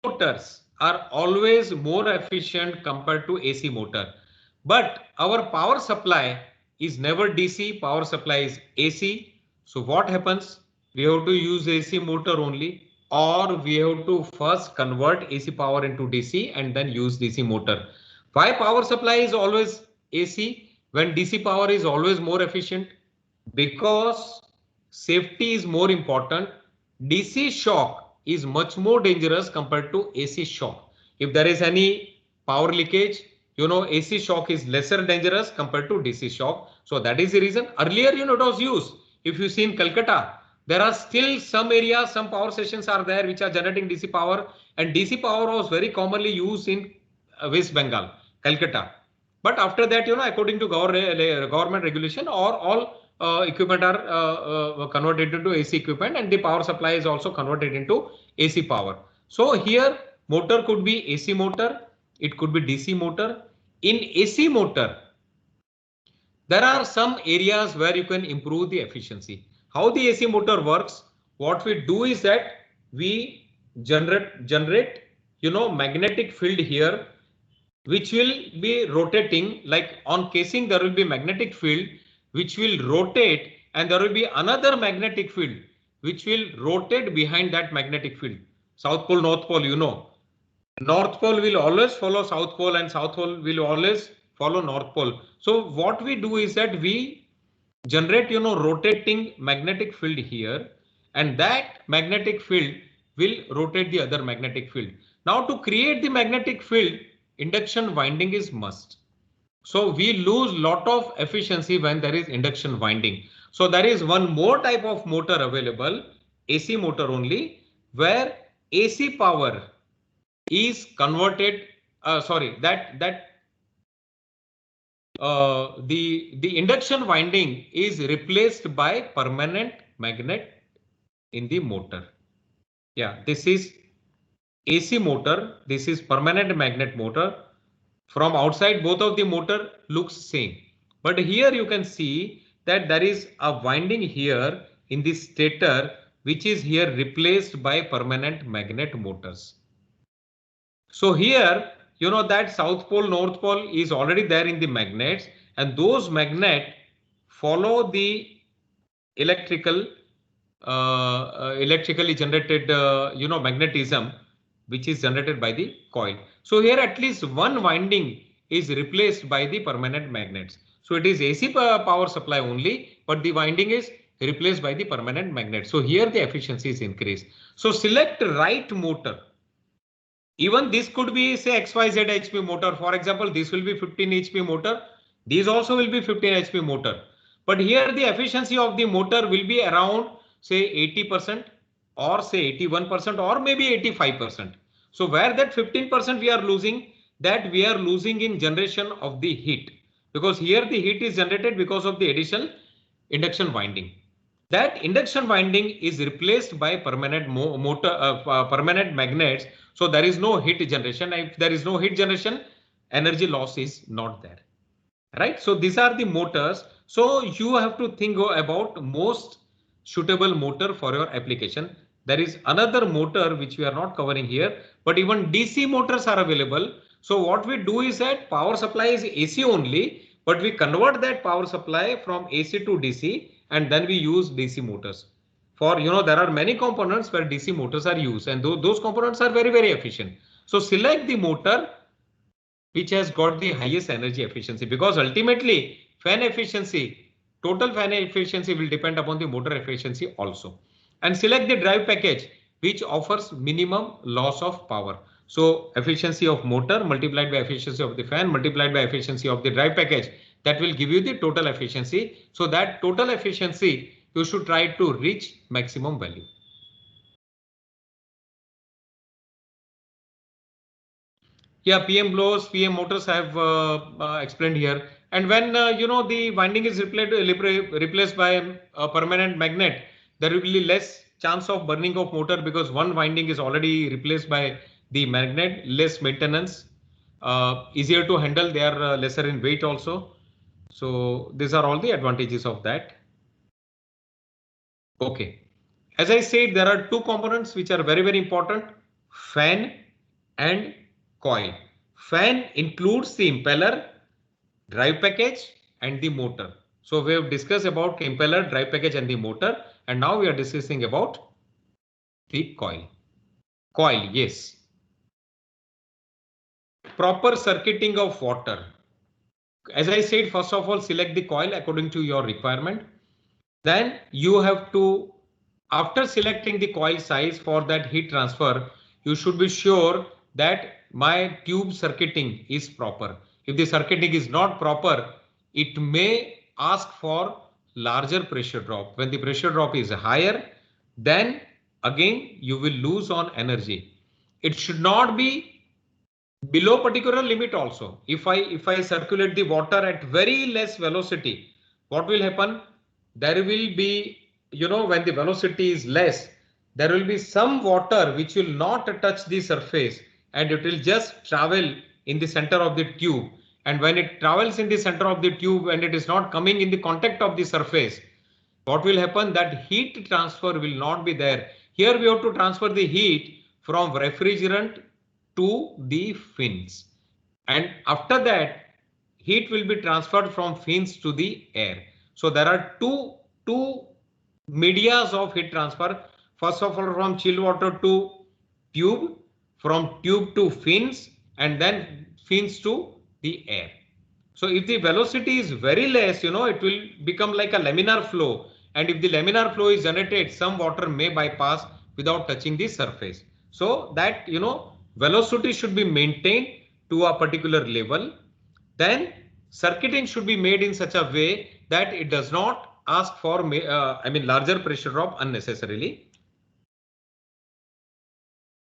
motors are always more efficient compared to AC motor. But our power supply is never DC, power supply is AC. So what happens? We have to use AC motor only, or we have to first convert AC power into DC and then use DC motor. Why power supply is always AC when DC power is always more efficient? Because safety is more important. DC shock is much more dangerous compared to AC shock. If there is any power leakage, AC shock is lesser dangerous compared to DC shock. So that is the reason earlier, it was used. If you see in Calcutta, there are still some areas, some power stations are there which are generating DC power, and DC power was very commonly used in West Bengal, Calcutta. But after that, according to government regulation, or all equipment are converted into AC equipment, and the power supply is also converted into AC power. So here motor could be AC motor, it could be DC motor. In AC motor, there are some areas where you can improve the efficiency. How the AC motor works, what we do is that we generate magnetic field here, which will be rotating. Like on casing, there will be magnetic field which will rotate, and there will be another magnetic field which will rotate behind that magnetic field. South pole, North pole, North pole will always follow South pole, and South pole will always follow North pole. So what we do is that we generate rotating magnetic field here, and that magnetic field will rotate the other magnetic field. Now to create the magnetic field, induction winding is must. So we lose lot of efficiency when there is induction winding. So there is one more type of motor available, AC motor only, where AC power is converted, the induction winding is replaced by permanent magnet in the motor. Yeah, this is AC motor, this is permanent magnet motor. From outside, both of the motor looks same, but here you can see that there is a winding here in the stator, which is here replaced by permanent magnet motors. So here, that South pole, North pole is already there in the magnets, and those magnets follow the electrically generated, magnetism, which is generated by the coil. So here at least one winding is replaced by the permanent magnets. So it is AC power supply only, but the winding is replaced by the permanent magnet. So here the efficiency is increased. So select right motor. Even this could be say XYZ HP motor. For example, this will be 15 HP motor. These also will be 15 HP motor. But here the efficiency of the motor will be around say 80% or say 81% or maybe 85%. So where that 15% we are losing, that we are losing in generation of the heat, because here the heat is generated because of the additional induction winding. That induction winding is replaced by permanent permanent magnets. So there is no heat generation. If there is no heat generation, energy loss is not there. Right. So these are the motors. So you have to think about most suitable motor for your application. There is another motor which we are not covering here, but even DC motors are available. So what we do is that power supply is AC only, but we convert that power supply from AC to DC, and then we use DC motors. For there are many components where DC motors are used, and those components are very, very efficient. So select the motor which has got the highest energy efficiency, because ultimately fan efficiency, total fan efficiency will depend upon the motor efficiency also. And select the drive package which offers minimum loss of power. So efficiency of motor multiplied by efficiency of the fan multiplied by efficiency of the drive package, that will give you the total efficiency. So that total efficiency you should try to reach maximum value. Yeah, PM blows, PM motors I have explained here. And when the winding is replaced by a permanent magnet, there will be less chance of burning of motor, because one winding is already replaced by the magnet, less maintenance, easier to handle, they are lesser in weight also. So these are all the advantages of that. Okay. As I said, there are two components which are very, very important: fan and coil. Fan includes the impeller, drive package, and the motor. So we have discussed about impeller, drive package, and the motor, and now we are discussing about the coil. Coil, yes. Proper circuiting of water. As I said, first of all, select the coil according to your requirement. Then you have to, after selecting the coil size for that heat transfer, you should be sure that my tube circuiting is proper. If the circuiting is not proper, it may ask for larger pressure drop. When the pressure drop is higher, then again you will lose on energy. It should not be below particular limit also. If I circulate the water at very less velocity, what will happen? There will be, when the velocity is less, there will be some water which will not touch the surface and it will just travel in the center of the tube. And when it travels in the center of the tube and it is not coming in the contact of the surface, what will happen? That heat transfer will not be there. Here we have to transfer the heat from refrigerant to the fins. And after that, heat will be transferred from fins to the air. So there are two medias of heat transfer. First of all, from chill water to tube, from tube to fins, and then fins to the air. So if the velocity is very less, it will become like a laminar flow. And if the laminar flow is generated, some water may bypass without touching the surface. So that, velocity should be maintained to a particular level. Then circuiting should be made in such a way that it does not ask for, larger pressure drop unnecessarily.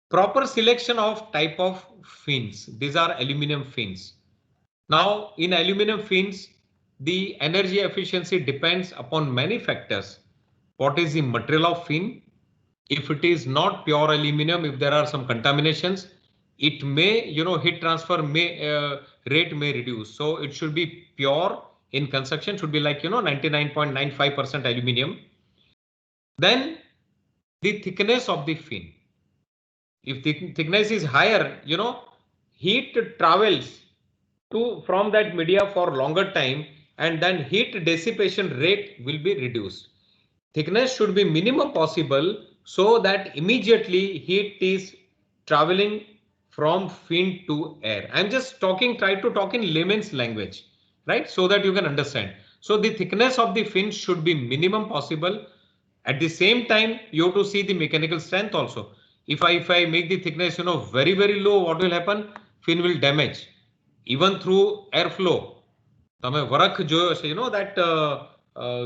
Proper selection of type of fins. These are aluminum fins. Now, in aluminum fins, the energy efficiency depends upon many factors. What is the material of fin? If it is not pure aluminum, if there are some contaminations, it may, heat transfer rate may reduce. So it should be pure in construction, should be like, 99.95% aluminum. Then the thickness of the fin. If the thickness is higher, heat travels from that media for longer time and then heat dissipation rate will be reduced. Thickness should be minimum possible so that immediately heat is traveling from fin to air. I'm just try to talk in layman's language, right? So that you can understand. So the thickness of the fin should be minimum possible. At the same time, you have to see the mechanical strength also. If I make the thickness, very, very low, what will happen? Fin will damage. Even through airflow, that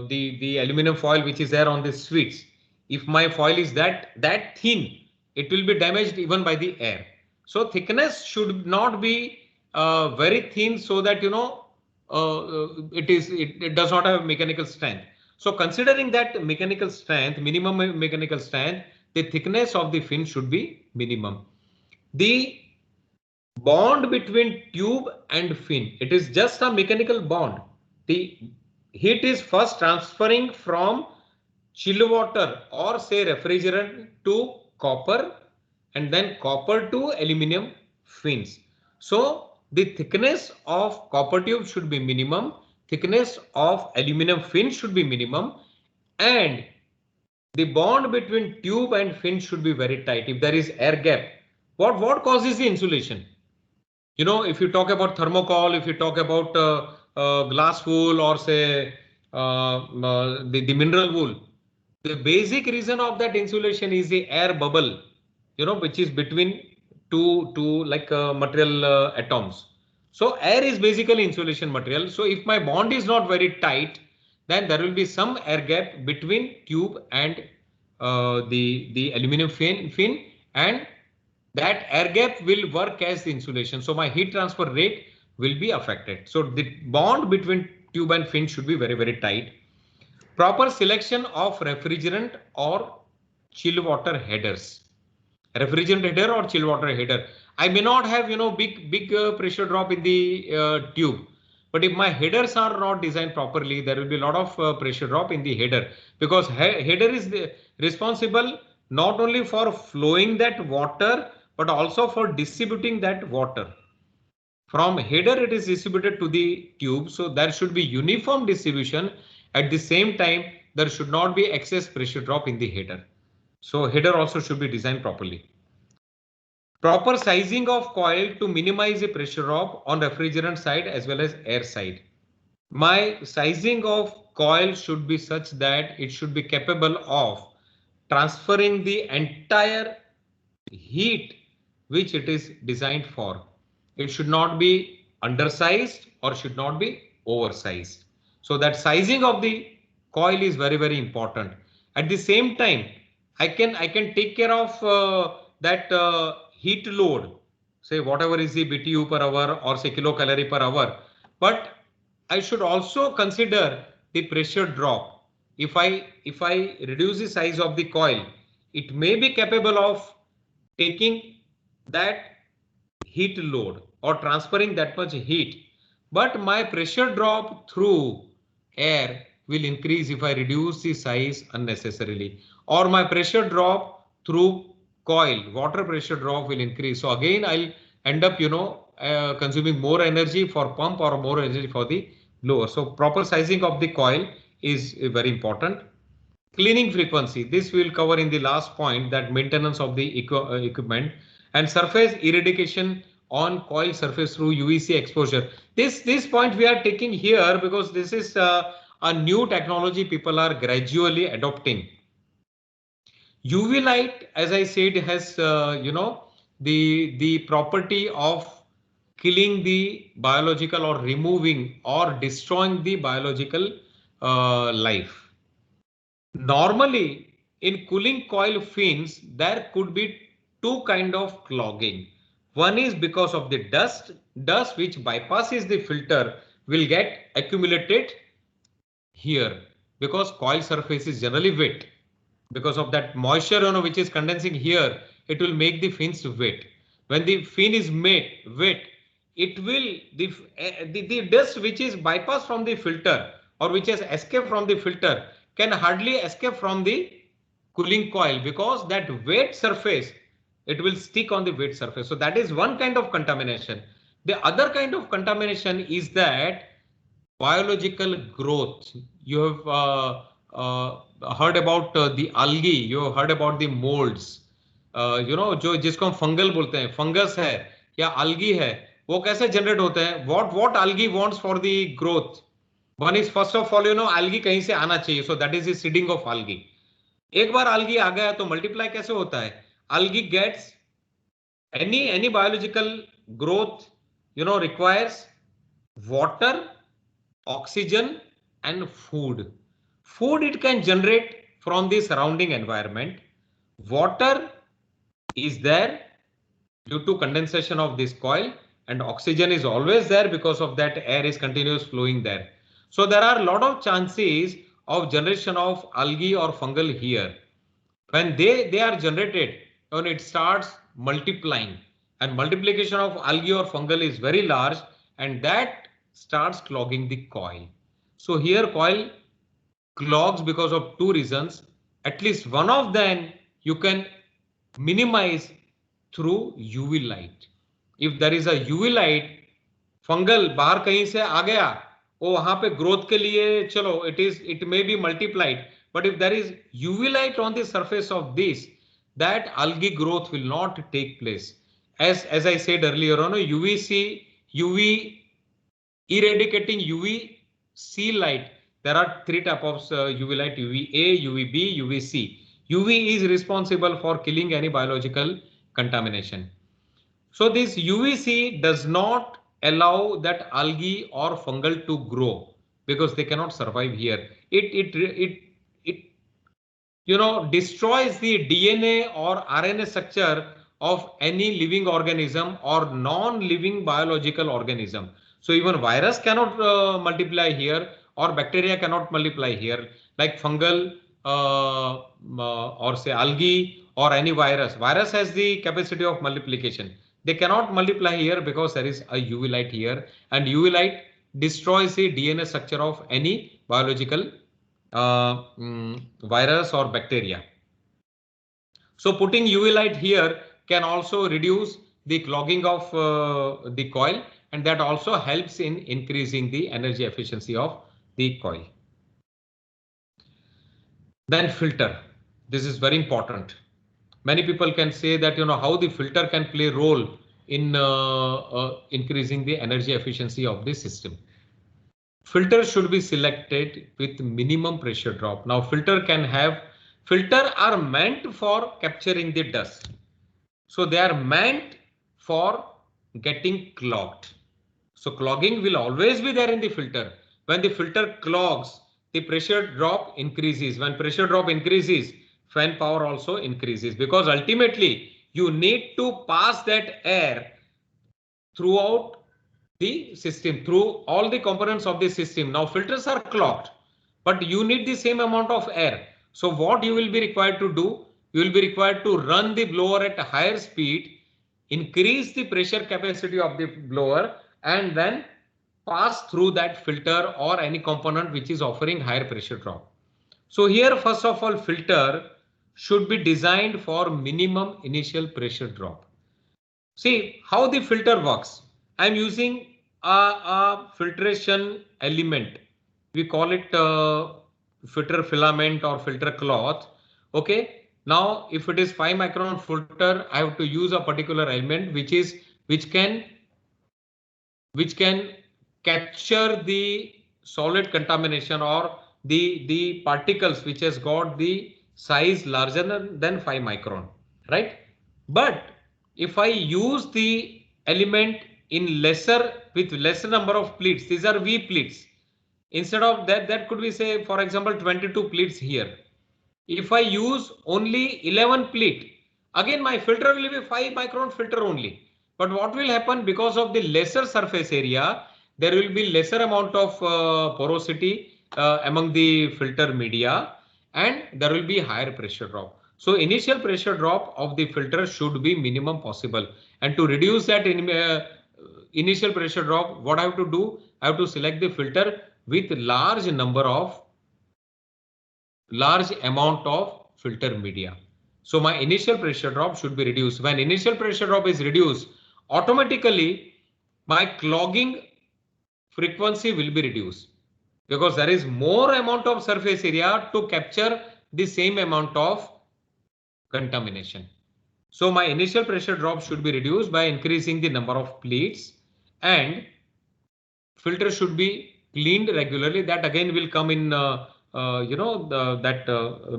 the aluminum foil which is there on the sweets, if my foil is that thin, it will be damaged even by the air. So thickness should not be very thin so that it does not have mechanical strength. So considering that mechanical strength, minimum mechanical strength, the thickness of the fin should be minimum. The bond between tube and fin, it is just a mechanical bond. The heat is first transferring from chill water or say refrigerant to copper and then copper to aluminum fins. So the thickness of copper tube should be minimum, thickness of aluminum fin should be minimum, and the bond between tube and fin should be very tight. If there is air gap, what causes the insulation? If you talk about thermocol, if you talk about glass wool or say the mineral wool, the basic reason of that insulation is the air bubble, which is between two material atoms. So air is basically insulation material. So if my bond is not very tight, then there will be some air gap between tube and the aluminum fin, and that air gap will work as the insulation. So my heat transfer rate will be affected. So the bond between tube and fin should be very, very tight. Proper selection of refrigerant or chill water headers. Refrigerant header or chill water header. I may not have, big pressure drop in the tube. But if my headers are not designed properly, there will be a lot of pressure drop in the header, because header is responsible not only for flowing that water, but also for distributing that water. From header, it is distributed to the tube. So there should be uniform distribution. At the same time, there should not be excess pressure drop in the header. So header also should be designed properly. Proper sizing of coil to minimize the pressure drop on refrigerant side as well as air side. My sizing of coil should be such that it should be capable of transferring the entire heat which it is designed for. It should not be undersized or should not be oversized. So that sizing of the coil is very, very important. At the same time, I can take care of that heat load, say whatever is the BTU per hour or say kilocalorie per hour. But I should also consider the pressure drop. If I reduce the size of the coil, it may be capable of taking that heat load or transferring that much heat, but my pressure drop through air will increase if I reduce the size unnecessarily, or my pressure drop through coil, water pressure drop will increase. So again, I'll end up, consuming more energy for pump or more energy for the blower. So proper sizing of the coil is very important. Cleaning frequency, this we'll cover in the last point, that maintenance of the equipment, and surface eradication on coil surface through UVC exposure. This point we are taking here because this is a new technology people are gradually adopting. UV light, as I said, has the property of killing the biological or removing or destroying the biological life. Normally, in cooling coil fins, there could be two kind of clogging. One is because of the dust which bypasses the filter will get accumulated here because coil surface is generally wet. Because of that moisture, which is condensing here, it will make the fins wet. When the fin is made wet, it will the dust which is bypassed from the filter or which has escaped from the filter can hardly escape from the cooling coil because that wet surface, it will stick on the wet surface. So that is one kind of contamination. The other kind of contamination is that biological growth. You have heard about the algae, you have heard about the molds, जो जिसको हम fungal बोलते हैं, fungus है या algae है, वो कैसे जनरेट होते हैं? What algae wants for the growth? One is first of all, algae कहीं से आना चाहिए, so that is the seeding of algae. एक बार algae आ गया तो multiply कैसे होता है? Algae gets any biological growth, requires water, oxygen and food. Food it can generate from the surrounding environment. Water is there due to condensation of this coil, and oxygen is always there because of that air is continuous flowing there. So there are a lot of chances of generation of algae or fungal here. When they are generated, when it starts multiplying, and multiplication of algae or fungal is very large, and that starts clogging the coil. So here coil clogs because of two reasons. At least one of them you can minimize through UV light. If there is a UV light, fungal बाहर कहीं से आ गया, वो वहां पे growth के लिए चलो it may be multiplied, but if there is UV light on the surface of this, that algae growth will not take place. As I said earlier, UV eradicating UVC light. There are three types of UV light: UVA, UVB, UVC. UV is responsible for killing any biological contamination. So this UVC does not allow that algae or fungal to grow because they cannot survive here. It destroys the DNA or RNA structure of any living organism or non-living biological organism. So even virus cannot multiply here, or bacteria cannot multiply here, like fungal or say algae or any virus. Virus has the capacity of multiplication. They cannot multiply here because there is a UV light here, and UV light destroys the DNA structure of any biological virus or bacteria. So putting UV light here can also reduce the clogging of the coil, and that also helps in increasing the energy efficiency of the coil. Then filter. This is very important. Many people can say that how the filter can play a role in increasing the energy efficiency of the system. Filter should be selected with minimum pressure drop. Now filter are meant for capturing the dust. So they are meant for getting clogged. So clogging will always be there in the filter. When the filter clogs, the pressure drop increases. When pressure drop increases, fan power also increases, because ultimately you need to pass that air throughout the system, through all the components of the system. Now filters are clogged, but you need the same amount of air. So what you will be required to do, you will be required to run the blower at a higher speed, increase the pressure capacity of the blower, and then pass through that filter or any component which is offering higher pressure drop. So here, first of all, filter should be designed for minimum initial pressure drop. See how the filter works. I'm using a filtration element. We call it filter filament or filter cloth. Okay. Now, if it is 5 micron filter, I have to use a particular element which can capture the solid contamination or the particles which has got the size larger than 5 micron, right? But if I use the element in with lesser number of pleats, these are V pleats. Instead of that could be, say, for example, 22 pleats here. If I use only 11 pleat, again my filter will be 5 micron filter only. But what will happen, because of the lesser surface area, there will be lesser amount of porosity among the filter media, and there will be higher pressure drop. So initial pressure drop of the filter should be minimum possible. And to reduce that initial pressure drop, what I have to do? I have to select the filter with large amount of filter media. So my initial pressure drop should be reduced. When initial pressure drop is reduced, automatically my clogging frequency will be reduced, because there is more amount of surface area to capture the same amount of contamination. So my initial pressure drop should be reduced by increasing the number of pleats, and filter should be cleaned regularly. That again will come in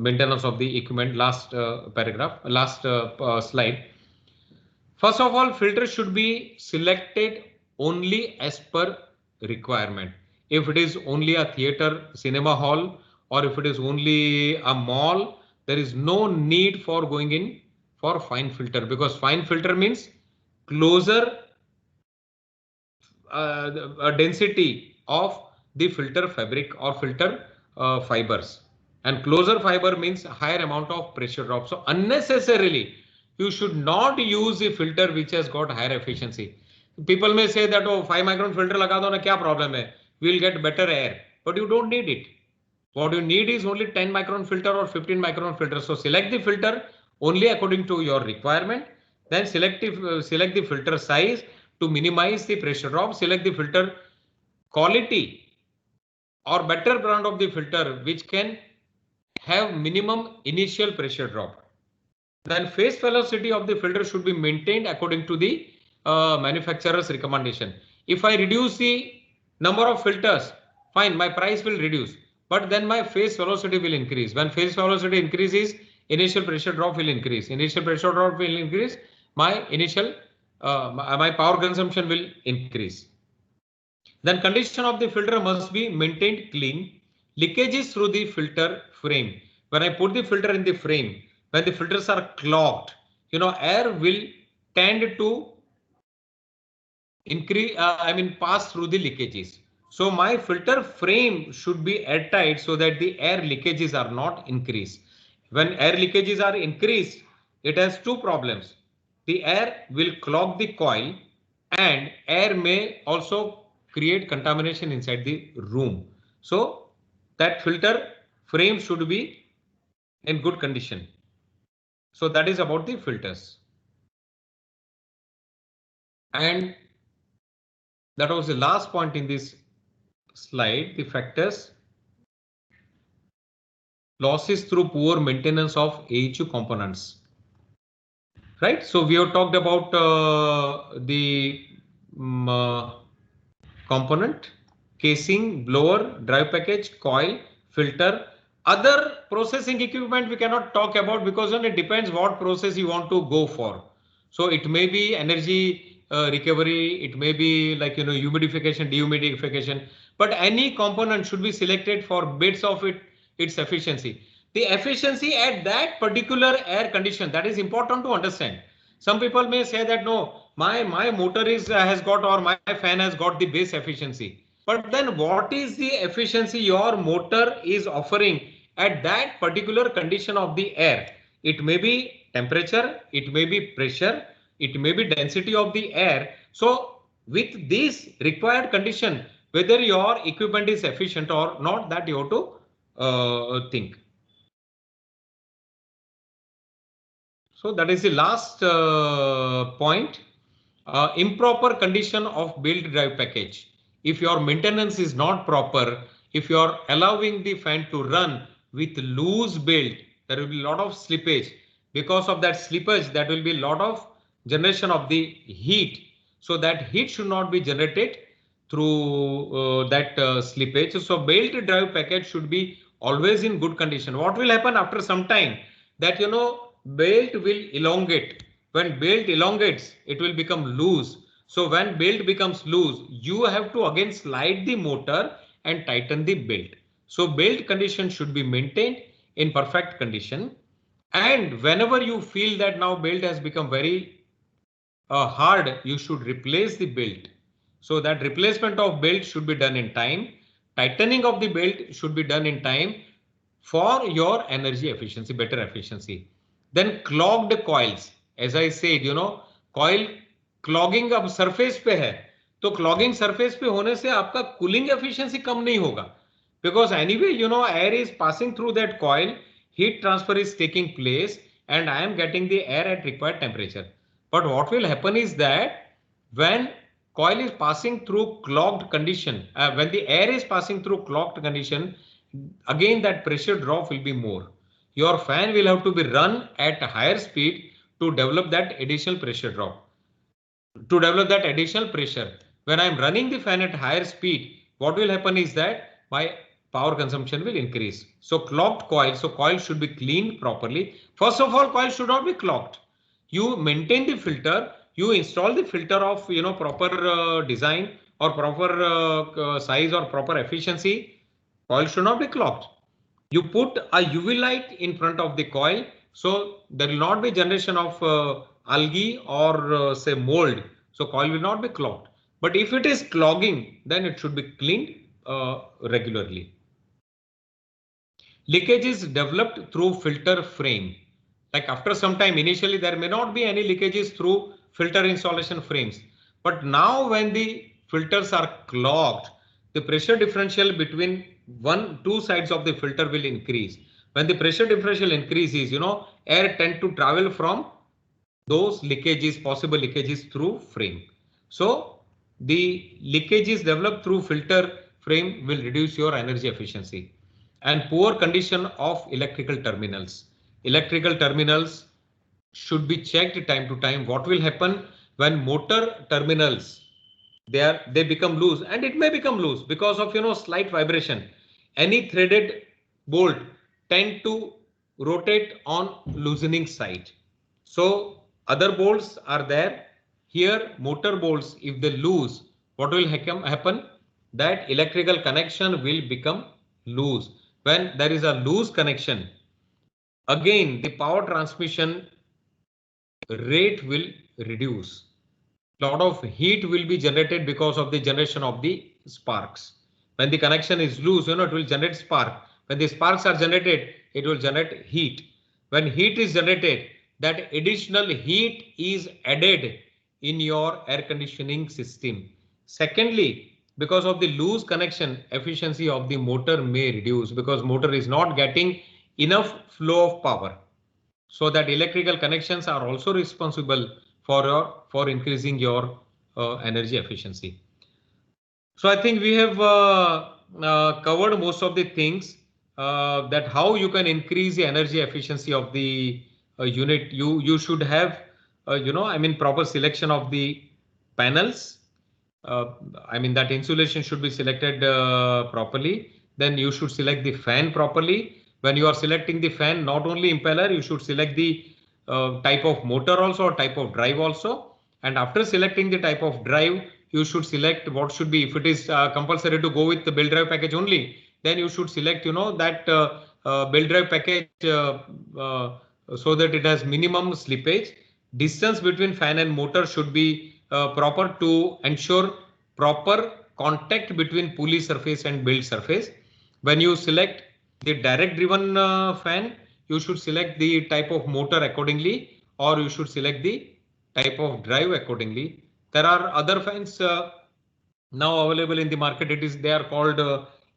maintenance of the equipment, last slide. First of all, filter should be selected only as per requirement. If it is only a theater, cinema hall, or if it is only a mall, there is no need for going in for fine filter, because fine filter means closer density of the filter fabric or filter fibers, and closer fiber means higher amount of pressure drop. So unnecessarily you should not use a filter which has got higher efficiency. People may say that, oh, 5 micron filter laga do na, kya problem hai, we'll get better air, but you don't need it. What you need is only 10 micron filter or 15 micron filter. So select the filter only according to your requirement. Then select the filter size to minimize the pressure drop. Select the filter quality or better brand of the filter which can have minimum initial pressure drop. Then phase velocity of the filter should be maintained according to the manufacturer's recommendation. If I reduce the number of filters, fine, my price will reduce, but then my phase velocity will increase. When phase velocity increases, initial pressure drop will increase. Initial pressure drop will increase. My my power consumption will increase. Then condition of the filter must be maintained clean. Leakages through the filter frame. When I put the filter in the frame, when the filters are clogged, air will tend to increase, pass through the leakages. So my filter frame should be airtight so that the air leakages are not increased. When air leakages are increased, it has two problems. The air will clog the coil, and air may also create contamination inside the room. So that filter frame should be in good condition. So that is about the filters. And that was the last point in this slide, the factors. Losses through poor maintenance of AHU components. Right. So we have talked about the component, casing, blower, drive package, coil, filter. Other processing equipment we cannot talk about, because it depends what process you want to go for. So it may be energy recovery, it may be like, you know, humidification, dehumidification, but any component should be selected for bits of its efficiency. The efficiency at that particular air condition, that is important to understand. Some people may say that no, my motor is has got, or my fan has got the base efficiency. But then what is the efficiency your motor is offering at that particular condition of the air? It may be temperature, it may be pressure, it may be density of the air. So with this required condition, whether your equipment is efficient or not, that you have to think. So that is the last point. Improper condition of build drive package. If your maintenance is not proper, if you are allowing the fan to run with loose build, there will be a lot of slippage. Because of that slippage, that will be a lot of generation of the heat. So that heat should not be generated through that slippage. So build drive package should be always in good condition. What will happen after some time? That, you know, belt will elongate. When belt elongates, it will become loose. So when belt becomes loose, you have to again slide the motor and tighten the belt. So belt condition should be maintained in perfect condition. And whenever you feel that now belt has become very hard, you should replace the belt. So that replacement of belt should be done in time. Tightening of the belt should be done in time for your energy efficiency, better efficiency. Then clogged coils, as I said, you know, coil clogging अब surface पे है, तो clogging surface पे होने से आपका cooling efficiency कम नहीं होगा, because anyway, you know, air is passing through that coil, heat transfer is taking place, and I am getting the air at required temperature. But what will happen is that when coil is passing through clogged condition, when the air is passing through clogged condition, again that pressure drop will be more. Your fan will have to be run at a higher speed to develop that additional pressure drop. To develop that additional pressure, when I'm running the fan at higher speed, what will happen is that my power consumption will increase. So clogged coil, so coil should be cleaned properly. First of all, coil should not be clogged. You maintain the filter, you install the filter of, you know, proper design or proper size or proper efficiency. Coil should not be clogged. You put a UV light in front of the coil, so there will not be generation of algae or say mold. So coil will not be clogged. But if it is clogging, then it should be cleaned regularly. Leakage is developed through filter frame. Like after some time, initially there may not be any leakages through filter installation frames. But now when the filters are clogged, the pressure differential between two sides of the filter will increase. When the pressure differential increases, you know, air tend to travel from those leakages, possible leakages through frame. So the leakages developed through filter frame will reduce your energy efficiency. And poor condition of electrical terminals. Electrical terminals should be checked time to time. What will happen when motor terminals they become loose, and it may become loose because of, you know, slight vibration. Any threaded bolt tend to rotate on loosening side. So other bolts are there. Here motor bolts, if they lose, what will happen? That electrical connection will become loose. When there is a loose connection, again the power transmission rate will reduce. Lot of heat will be generated because of the generation of the sparks. When the connection is loose, you know, it will generate spark. When the sparks are generated, it will generate heat. When heat is generated, that additional heat is added in your air conditioning system. Secondly, because of the loose connection, efficiency of the motor may reduce because motor is not getting enough flow of power. So that electrical connections are also responsible for increasing your energy efficiency. So I think we have covered most of the things that how you can increase the energy efficiency of the unit. You should have you know, I mean, proper selection of the panels. I mean that insulation should be selected properly. Then you should select the fan properly. When you are selecting the fan, not only impeller, you should select the type of motor also or type of drive also. And after selecting the type of drive, you should select what should be, if it is compulsory to go with the belt drive package only, then you should select, that belt drive package so that it has minimum slippage. Distance between fan and motor should be proper to ensure proper contact between pulley surface and belt surface. When you select the direct driven fan, you should select the type of motor accordingly, or you should select the type of drive accordingly. There are other fans now available in the market. They are called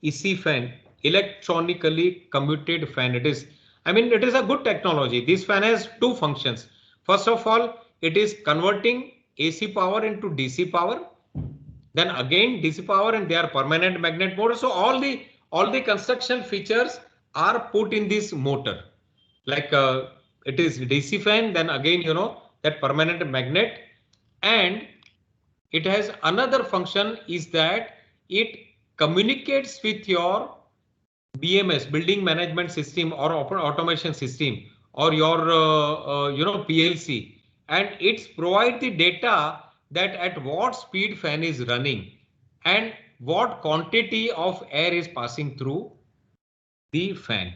EC fan, electronically commuted fan. It is a good technology. This fan has two functions. First of all, it is converting AC power into DC power. Then again DC power, and they are permanent magnet motor. So all the construction features are put in this motor. Like it is DC fan, then again that permanent magnet, and it has another function is that it communicates with your BMS, building management system, or automation system, or your PLC, and it's provide the data that at what speed fan is running and what quantity of air is passing through the fan.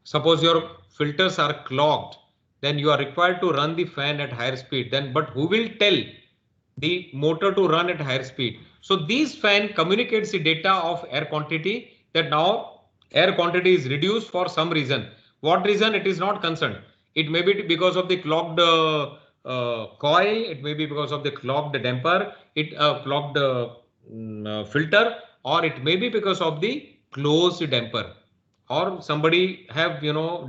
Suppose your filters are clogged, then you are required to run the fan at higher speed. Then, but who will tell the motor to run at higher speed? So this fan communicates the data of air quantity, that now air quantity is reduced for some reason. What reason? It is not concerned. It may be because of the clogged coil. It may be because of the clogged damper. Clogged filter, or it may be because of the closed damper, or somebody have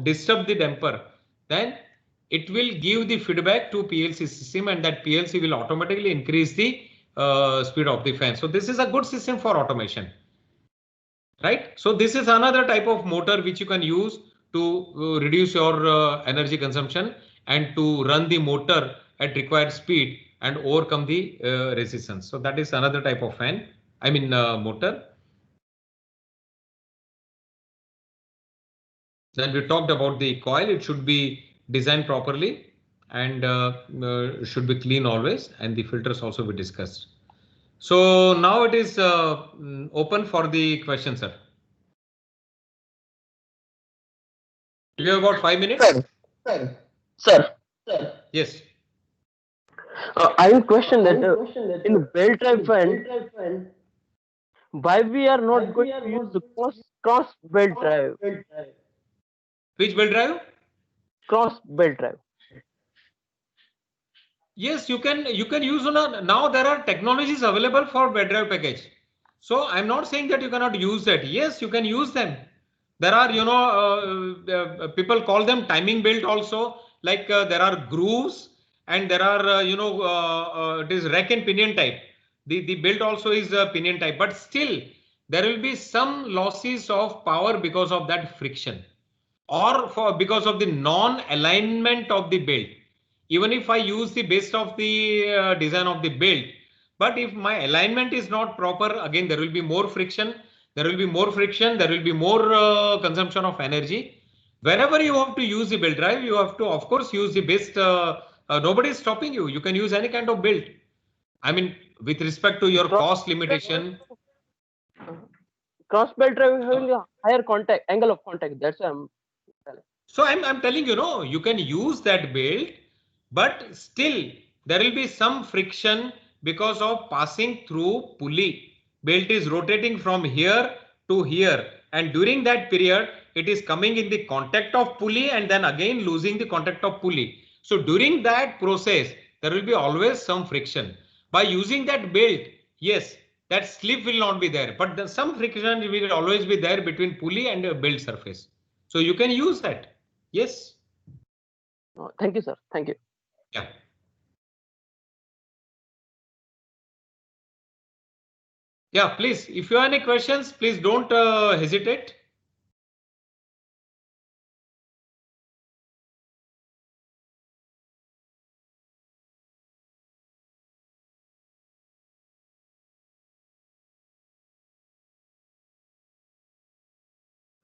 disturbed the damper. Then it will give the feedback to PLC system, and that PLC will automatically increase the speed of the fan. So this is a good system for automation, right? So this is another type of motor which you can use to reduce your energy consumption and to run the motor at required speed and overcome the resistance. So that is another type of fan, motor. Then we talked about the coil. It should be designed properly and should be clean always, and the filters also we discussed. So now it is open for the question, sir. You have about 5 minutes. Sir. Yes. I have a question that in belt drive fan, why we are not going to use the cross belt drive? Which belt drive? Cross belt drive. Yes, you can use now there are technologies available for belt drive package. So I'm not saying that you cannot use that. Yes, you can use them. There are people call them timing belt also. Like there are grooves, and there are it is rack and pinion type. The belt also is pinion type, but still there will be some losses of power because of that friction, or because of the non-alignment of the belt. Even if I use the best of the design of the belt, but if my alignment is not proper, again there will be more friction. There will be more friction. There will be more consumption of energy. Wherever you have to use the belt drive, you have to, of course, use the best. Nobody is stopping you. You can use any kind of belt. With respect to your cost limitation. Cross belt drive having a higher angle of contact. That's why I'm telling. So I'm telling you can use that belt, but still there will be some friction because of passing through pulley. Belt is rotating from here to here, and during that period it is coming in the contact of pulley and then again losing the contact of pulley. So during that process there will be always some friction. By using that belt, yes, that slip will not be there, but some friction will always be there between pulley and belt surface. So you can use that. Yes. Oh, thank you, sir. Thank you. Yeah. Yeah, please, if you have any questions, please don't hesitate.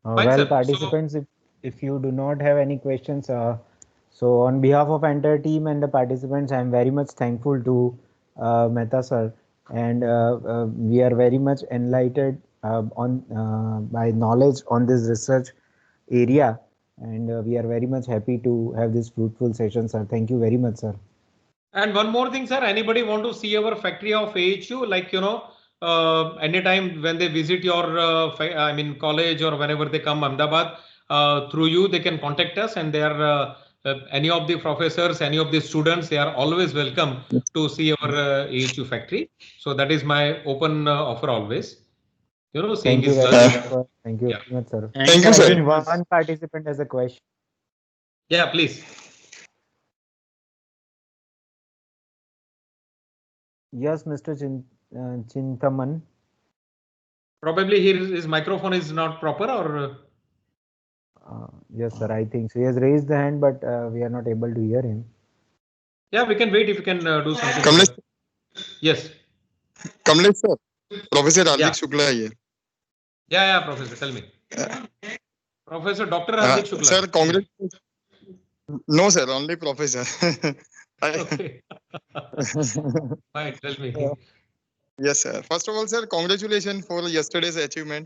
Fine, Well, sir. participants, if you do not have any questions, So on behalf of entire team and the participants, I am very much thankful to Mehta sir, and we are very much enlightened on by knowledge on this research area, and we are very much happy to have this fruitful session, sir. Thank you very much, sir. And one more thing, sir, anybody want to see our factory of AHU, like, anytime when they visit your, college, or whenever they come Ahmedabad, through you, they can contact us, and they are, any of the professors, any of the students, they are always welcome to see our AHU factory. So that is my open offer always. Seeing Thank you is very learning. much, sir. Thank you Yeah. very much, sir. Thank you, Sir, I sir. think one participant has a question. Yeah, please. Yes, Mr. Chintaman. Probably his microphone is not proper, or Yes, sir. I think so. He has raised the hand, but we are not able to hear him. yeah, we can wait if you can do something. Kamlesh, Yes. Kamlesh sir, Professor Yeah. Hardik Shukla here. Yeah, Professor, tell me. Professor Dr. Hardik Shukla. Sir, congratulations. No, sir, only Professor. Okay. Fine, tell me. Yes, sir. First of all, sir, congratulations for yesterday's achievement.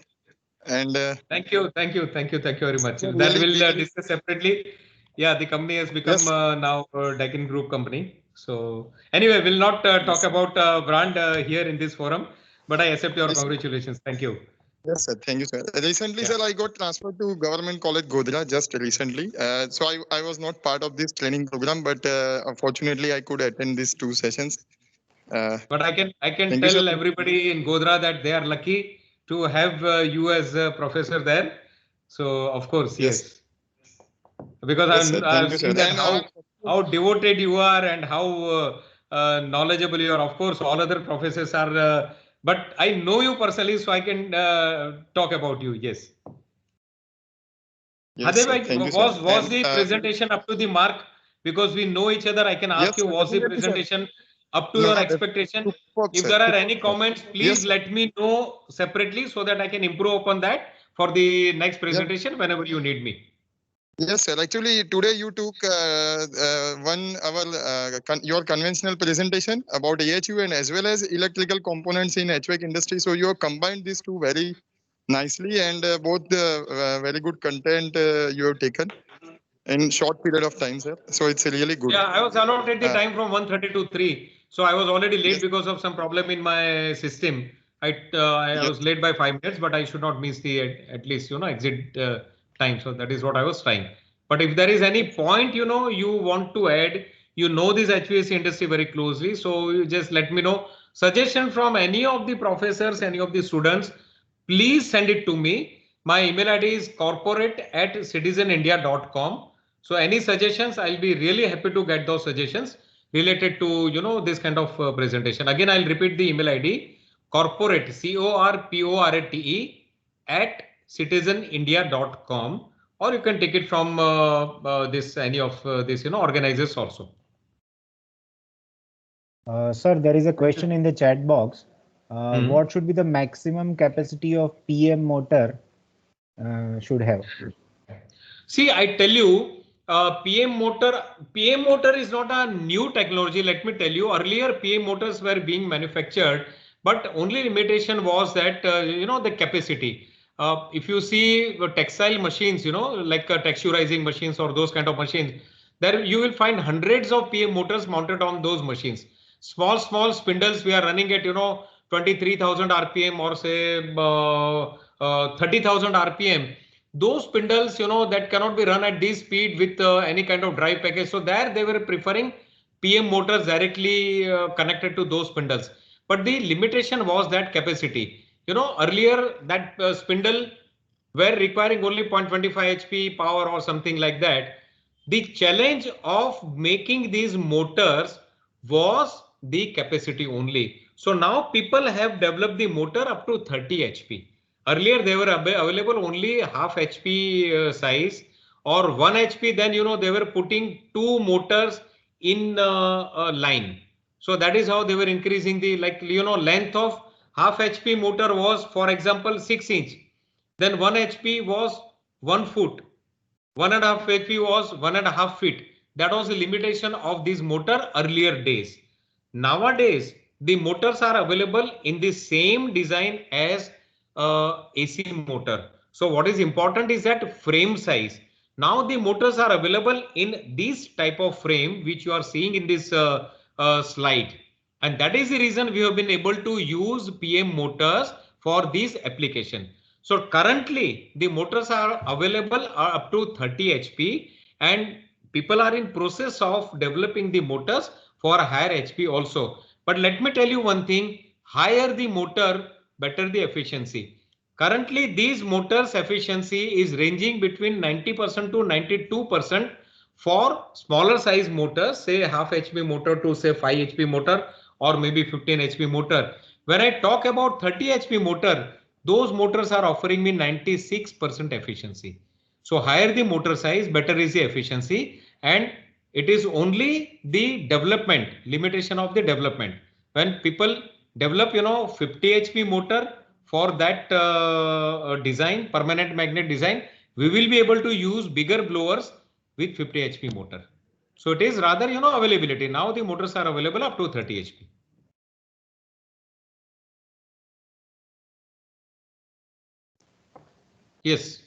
And Thank you very much. Yeah, That really, will discuss separately. Yeah, the company has become Yes. now a Deccan Group company. So anyway, we'll not talk about brand here in this forum, but I accept your Yes. congratulations. Thank you. Yes, sir. Thank you, sir. Recently, Yeah. sir, I got transferred to Government College Godhra just recently. So I was not part of this training program, but unfortunately, I could attend these 2 sessions. But I can Thank you, tell sir. everybody in Godhra that they are lucky to have you as a professor there. So of course, yes. Because Yes, sir. Thank I've you, seen sir. that And, how devoted you are, and how knowledgeable you are. Of course, all other professors are, but I know you personally, so I can talk about you. Yes. Yes, sir. Hadeb, Thank you, was sir. was And, the presentation up to the mark? Because we know each other, I can Yes, ask you, sir, was the definitely, sir. presentation up to No, your no, expectation? superb, If sir. there are Superb, any sir. comments, please Yes, sir. let me know separately so that I can improve upon that for the next presentation whenever you need me. Yes, sir. Actually, today you took your conventional presentation about AHU and as well as electrical components in HVAC industry. So you have combined these two very nicely, and both very good content you have taken in short period of time, sir. So it's really good. Yeah, I was allotted the Uh, time from 1:30 to 3. So I was already late Yes. because of some problem in my system. I Yes. was late by 5 minutes, but I should not miss the at least exit time. So that is what I was trying. But if there is any point you want to add, this HVAC industry very closely. So you just let me know. Suggestion from any of the professors, any of the students, please send it to me. My email ID is corporate@citizenindia.com. So any suggestions, I'll be really happy to get those suggestions related to this kind of presentation. Again, I'll repeat the email ID: corporate, CORPORATE @citizenindia.com, or you can take it from any of this organizers also. Sir, there is a question in the chat box. What should be the maximum capacity of PM motor should have? See, I tell you, PM motor is not a new technology. Let me tell you, earlier PM motors were being manufactured, but only limitation was that, the capacity. If you see textile machines, like texturizing machines or those kind of machines, there you will find hundreds of PM motors mounted on those machines. Small spindles we are running at, 23,000 RPM, or say 30,000 RPM. Those spindles, that cannot be run at this speed with any kind of drive package. So there they were preferring PM motors directly connected to those spindles. But the limitation was that capacity. Earlier that spindle were requiring only 0.25 HP power or something like that. The challenge of making these motors was the capacity only. So now people have developed the motor up to 30 HP. Earlier they were available only half HP size or 1 HP. Then they were putting 2 motors in a line. So that is how they were increasing the length of half HP motor was, for example, 6 inch. Then 1 HP was 1 foot. 1.5 HP was 1.5 feet. That was the limitation of this motor earlier days. Nowadays, the motors are available in the same design as AC motor. So what is important is that frame size. Now the motors are available in this type of frame which you are seeing in this slide. And that is the reason we have been able to use PM motors for this application. So currently the motors are available up to 30 HP and people are in process of developing the motors for a higher HP also. But let me tell you one thing, higher the motor, better the efficiency. Currently, these motors efficiency is ranging between 90% to 92% for smaller size motors, say half HP motor to say 5 HP motor or maybe 15 HP motor. When I talk about 30 HP motor, those motors are offering me 96% efficiency. So higher the motor size, better is the efficiency, and it is only the development, limitation of the development. When people develop, 50 HP motor for that design, permanent magnet design, we will be able to use bigger blowers with 50 HP motor. So it is rather, availability. Now the motors are available up to 30 HP. Yes.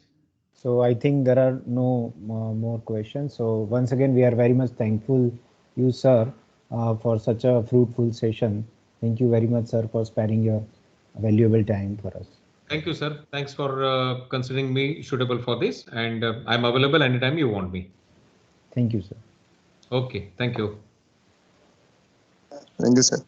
So I think there are no more questions. So once again, we are very much thankful you, sir, for such a fruitful session. Thank you very much, sir, for sparing your valuable time for us. Thank you, sir. Thanks for considering me suitable for this, and I'm available anytime you want me. Thank you, sir. Okay, thank you. Thank you, sir.